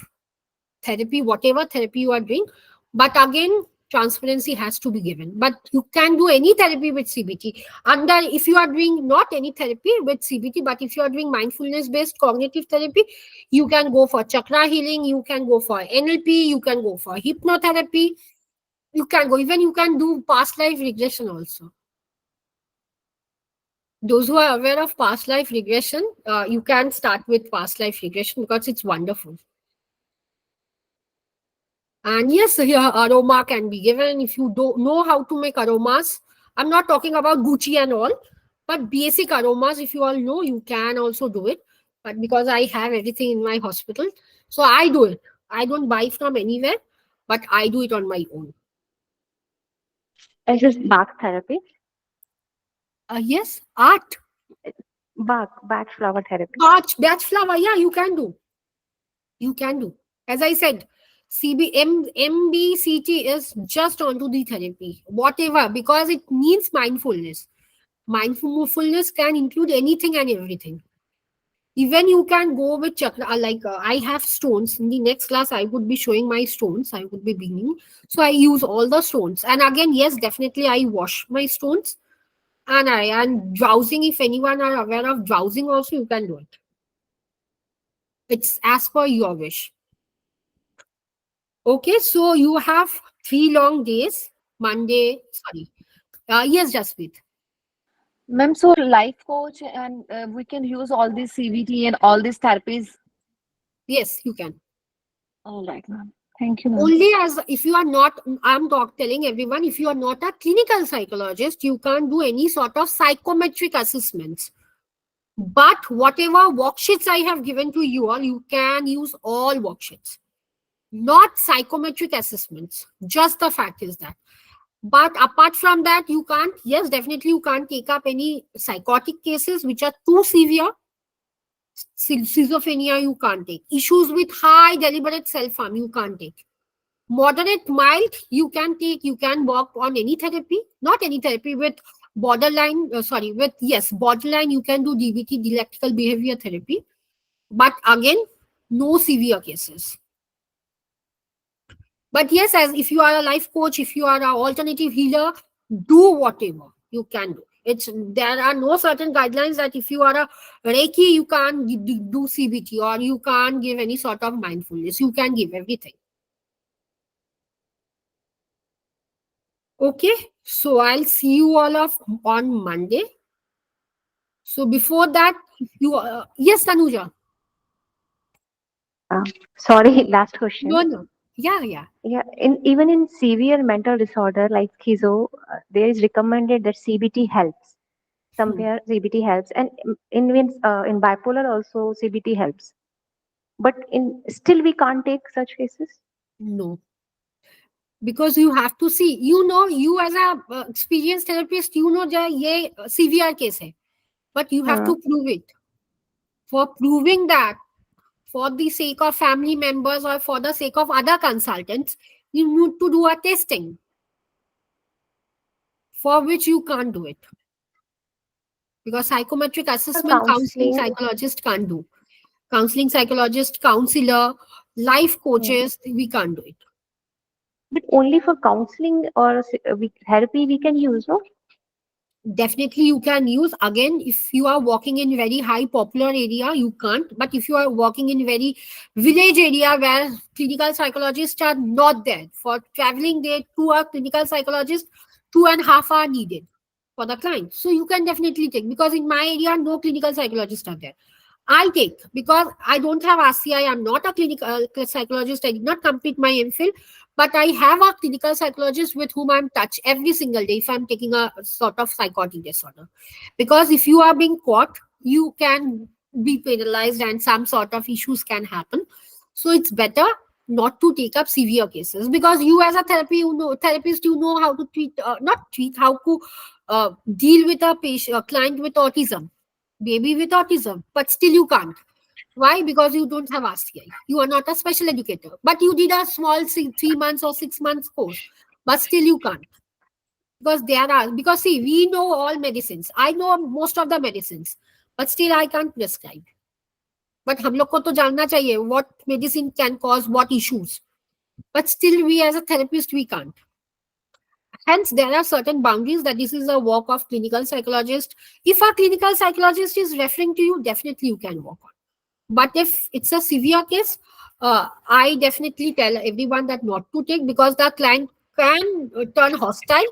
therapy, whatever therapy you are doing. But again, transparency has to be given. But you can do any therapy with CBT. Under if you are doing not any therapy with CBT, but if you are doing mindfulness based cognitive therapy, you can go for chakra healing, you can go for NLP, you can go for hypnotherapy, you can go even you can do past life regression also. Those who are aware of past life regression, you can start with past life regression because it's wonderful. And yes, here aroma can be given if you don't know how to make aromas. I'm not talking about Gucci and all, but basic aromas, if you all know, you can also do it. But because I have everything in my hospital, so I do it. I don't buy from anywhere, but I do it on my own. Is this bark therapy? Yes, art, Bark flower therapy. batch flower. Yeah, you can do. You can do. As I said, MBCT is just onto the therapy, whatever, because it needs mindfulness. Mindfulness can include anything and everything. Even you can go with chakra, like I have stones. In the next class, I would be showing my stones. I would be beginning. So I use all the stones. And again, yes, definitely I wash my stones. And drowsing, if anyone are aware of drowsing also, you can do it. It's as per your wish. Okay, so you have 3 long days. Monday, sorry. Yes, Jaspreet. Ma'am, so life coach and we can use all these CBT and all these therapies. Yes, you can. All right, ma'am. Thank you, ma'am. Only as if you are not, I'm telling everyone, if you are not a clinical psychologist, you can't do any sort of psychometric assessments. But whatever worksheets I have given to you all, you can use all worksheets. Not psychometric assessments. Just the fact is that. But apart from that, you can't, yes, definitely you can't take up any psychotic cases which are too severe. Schizophrenia, you can't take. Issues with high deliberate self harm, you can't take. Moderate, mild, you can take, you can work on any therapy, not any therapy with borderline, sorry, with, yes, borderline, you can do DBT, dialectical behavior therapy. But again, no severe cases. But yes, as if you are a life coach, if you are an alternative healer, do whatever you can do. It's there are no certain guidelines that if you are a Reiki, you can't do CBT or you can't give any sort of mindfulness. You can give everything. Okay, so I'll see you all on Monday. So before that, you yes, Tanuja. Uh, Sorry, last question. No, no. Yeah, yeah. Yeah, even in severe mental disorder like schizo, there is recommended that CBT helps. somewhere CBT helps, and in bipolar also CBT helps. But in still we can't take such cases. No, because you have to see, you as a experienced therapist, that ye severe case hai, but you have Hmm. to prove it. For proving that, for the sake of family members or for the sake of other consultants, you need to do a testing, for which you can't do it. Because psychometric For assessment, counseling counseling, psychologist can't do. Counseling psychologist, counselor, life hmm, coaches, we can't do it. but only for counseling or therapy we can use, no? Definitely you can use. Again, if you are walking in very high popular area, you can't. But if you are walking in very village area where clinical psychologists are not there, for traveling there to a clinical psychologist, 2.5 hours needed for the client. So you can definitely take, because in my area no clinical psychologists are there. I take, because I don't have RCI. I'm not a clinical psychologist. I did not complete my MPhil, but I have a clinical psychologist with whom I'm touch every single day if I'm taking a sort of psychotic disorder. Because if you are being caught, you can be penalized and some sort of issues can happen. So it's better not to take up severe cases, because you as a therapist, how to treat, not treat, how to deal with a patient, a client with autism, baby with autism, but still you can't. Why? Because you don't have RCI. You are not a special educator, but you did a small 3 months or 6 months course, but still you can't. Because there are, because see, we know all medicines. I know most of the medicines, but still I can't prescribe. But हम लोग को तो जानना चाहिए what medicine can cause what issues. But still we as a therapist, we can't. Hence, there are certain boundaries that this is a work of clinical psychologist. If a clinical psychologist is referring to you, definitely you can work on. But if it's a severe case, I definitely tell everyone that not to take, because the client can turn hostile.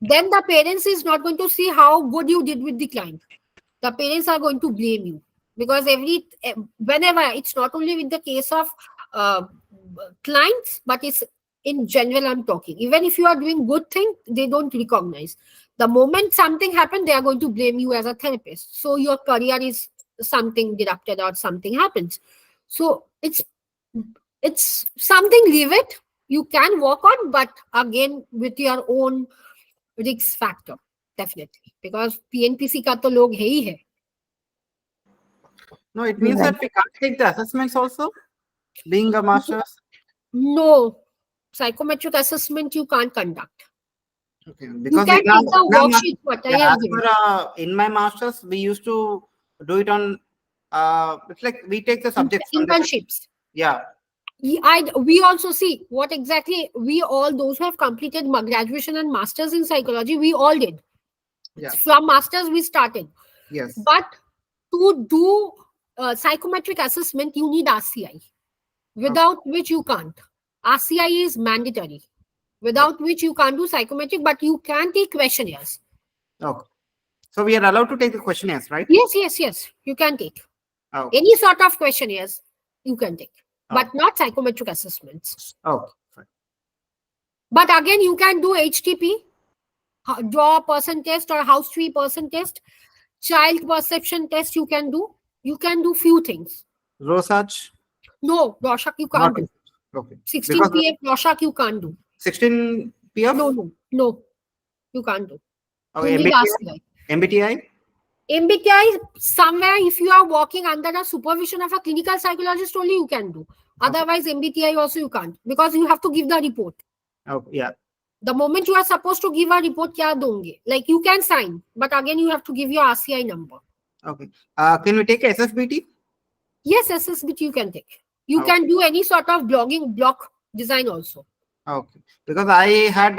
Then the parents is not going to see how good you did with the client. The parents are going to blame you, because whenever, it's not only with the case of uh, clients, but it's in general. I'm talking. Even if you are doing good thing, they don't recognize. The moment something happens, they are going to blame you as a therapist. So your career is something disrupted or something happens. So it's something. Leave it. You can work on, but again with your own risk factor, definitely, because PNPC का तो लोग है ही है. No, it means Right. that we can't take the assessments also, being a master's. No, psychometric assessment you can't conduct. Okay, You because can take the worksheet what I have as given. per, in my master's, we used to do it on. It's like we take the subjects from the Internships. yeah. We also see what exactly we all, those who have completed graduation and masters in psychology, we all did. Yeah. From masters we started. Yes. But to do psychometric assessment, you need RCI, without which you can't. RCI is mandatory, without which you can't do psychometric, but you can take questionnaires. Okay. So we are allowed to take the questionnaires, right? Yes. You can take. Okay. Any sort of questionnaires you can take, but not psychometric assessments. Okay. Fine. But again, you can do HTP, draw person test or house tree person test, child perception test. You can do. You can do few things. Rosach. No, Rorschach you can't do. Okay. 16 Because PF Rorschach you can't do. 16 PF. No, you can't do. Okay. You need RCI. MBTI. MBTI, somewhere if you are working under the supervision of a clinical psychologist only you can do. Otherwise MBTI also you can't, because you have to give the report. Okay. Yeah. The moment you are supposed to give a report, kya donge? Like you can sign, but again you have to give your RCI number. Okay. Can we take SFBT? Yes, SSBT you can take. You can do any sort of block design also. Okay. Because I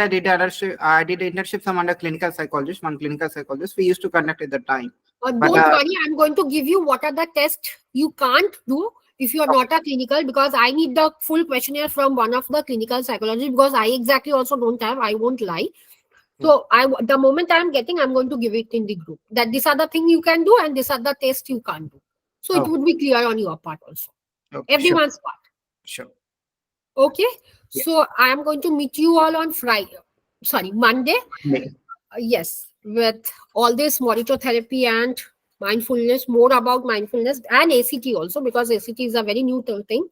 did internship some under clinical psychologist, one clinical psychologist. We used to conduct at the time. Don't worry, I'm going to give you what are the tests you can't do if you are not a clinical, because I need the full questionnaire from one of the clinical psychologists, because I exactly also don't have, I won't lie. So the moment I'm getting, I'm going to give it in the group that these are the thing you can do and these are the tests you can't do. So it would be clear on your part also. Okay, everyone's part. Sure. Okay. Yeah. So I am going to meet you all on Monday. Yes. with all this monitor therapy and mindfulness, more about mindfulness and ACT also, because ACT is a very new thing.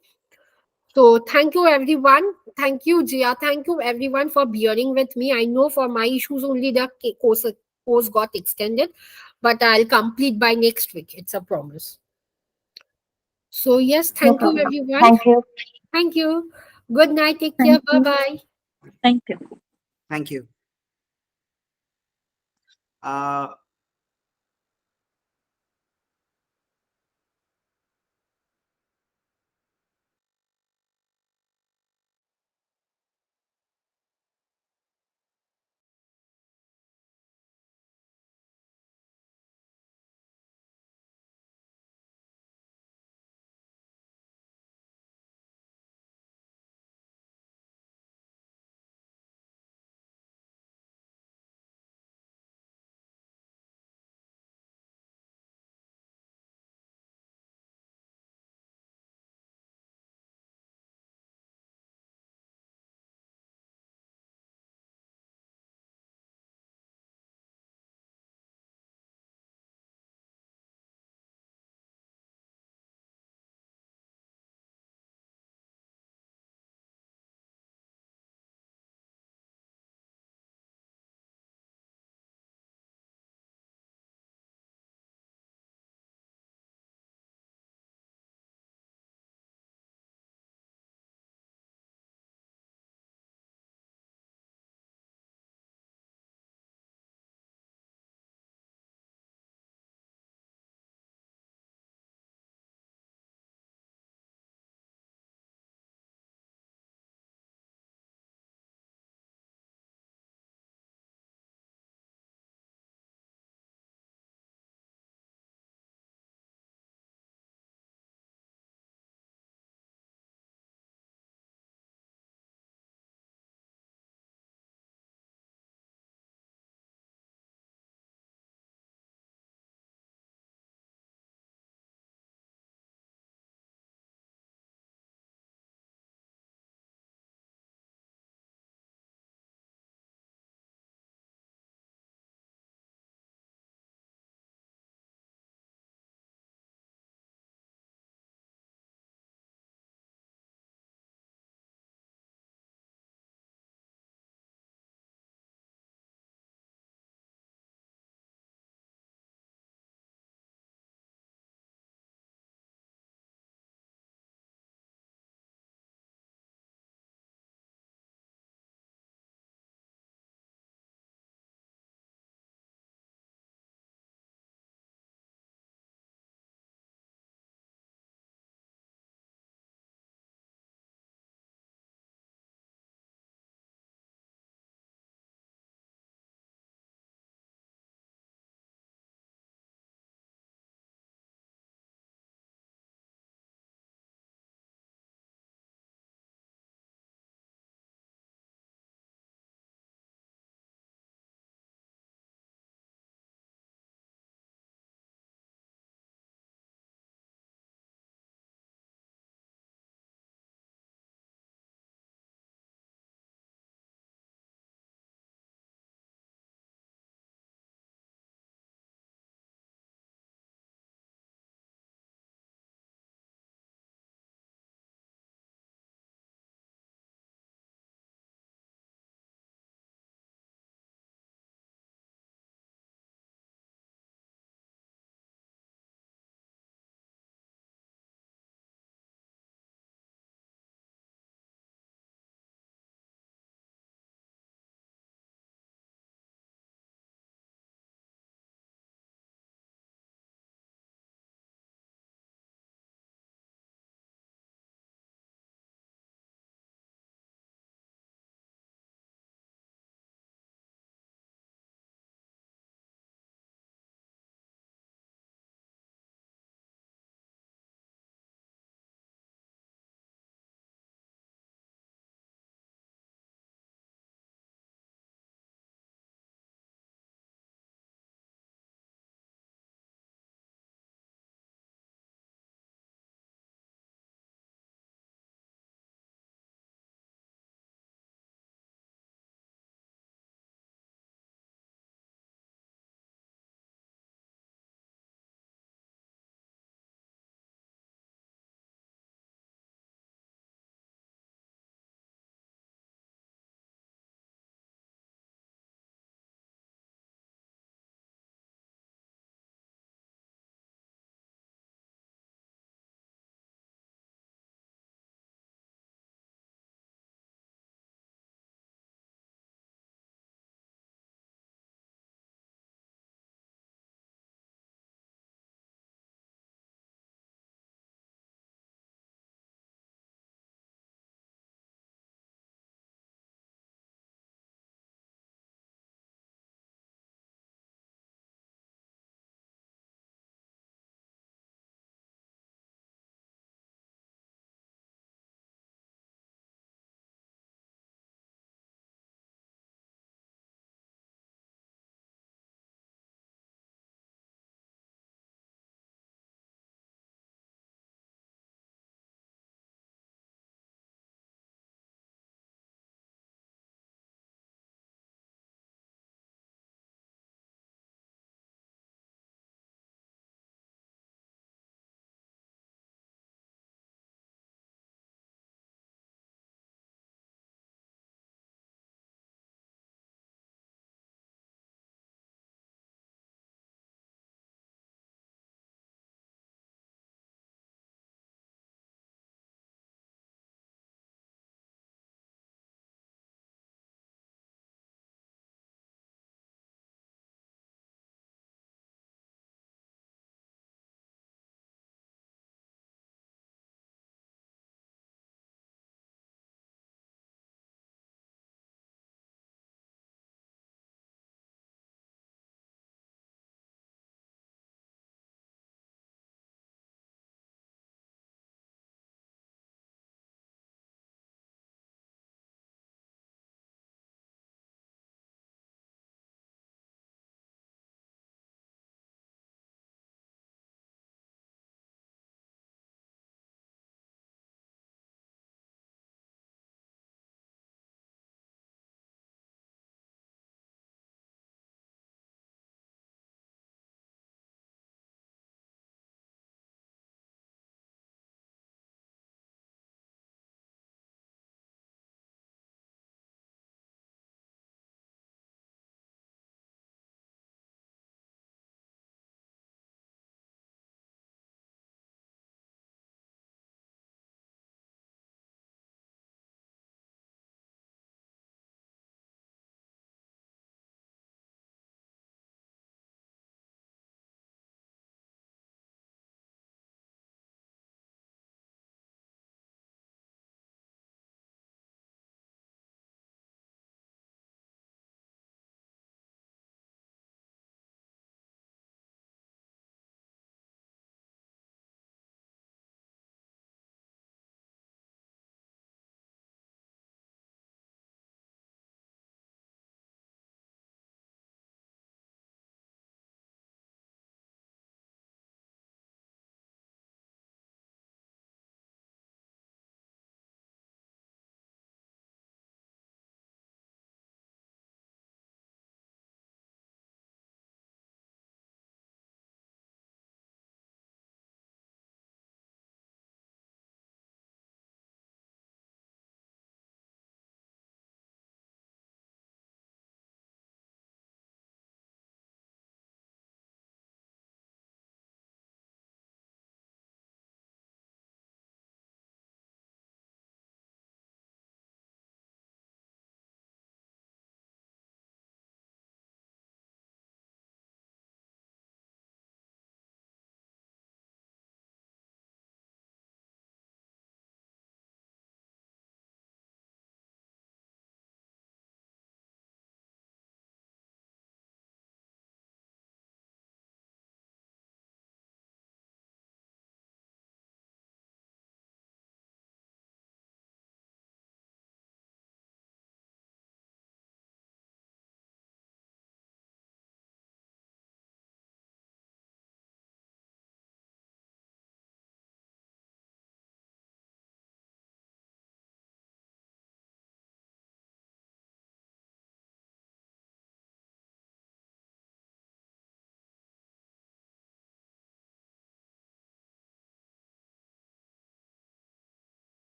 So thank you everyone. Thank you, Jia. Thank you everyone for bearing with me. I know for my issues only the course got extended, but I'll complete by next week. It's a promise. So yes, No thank you problem. everyone. Thank you. Thank you. Good night. Take care. Thank Bye you. bye. Thank you. Thank you.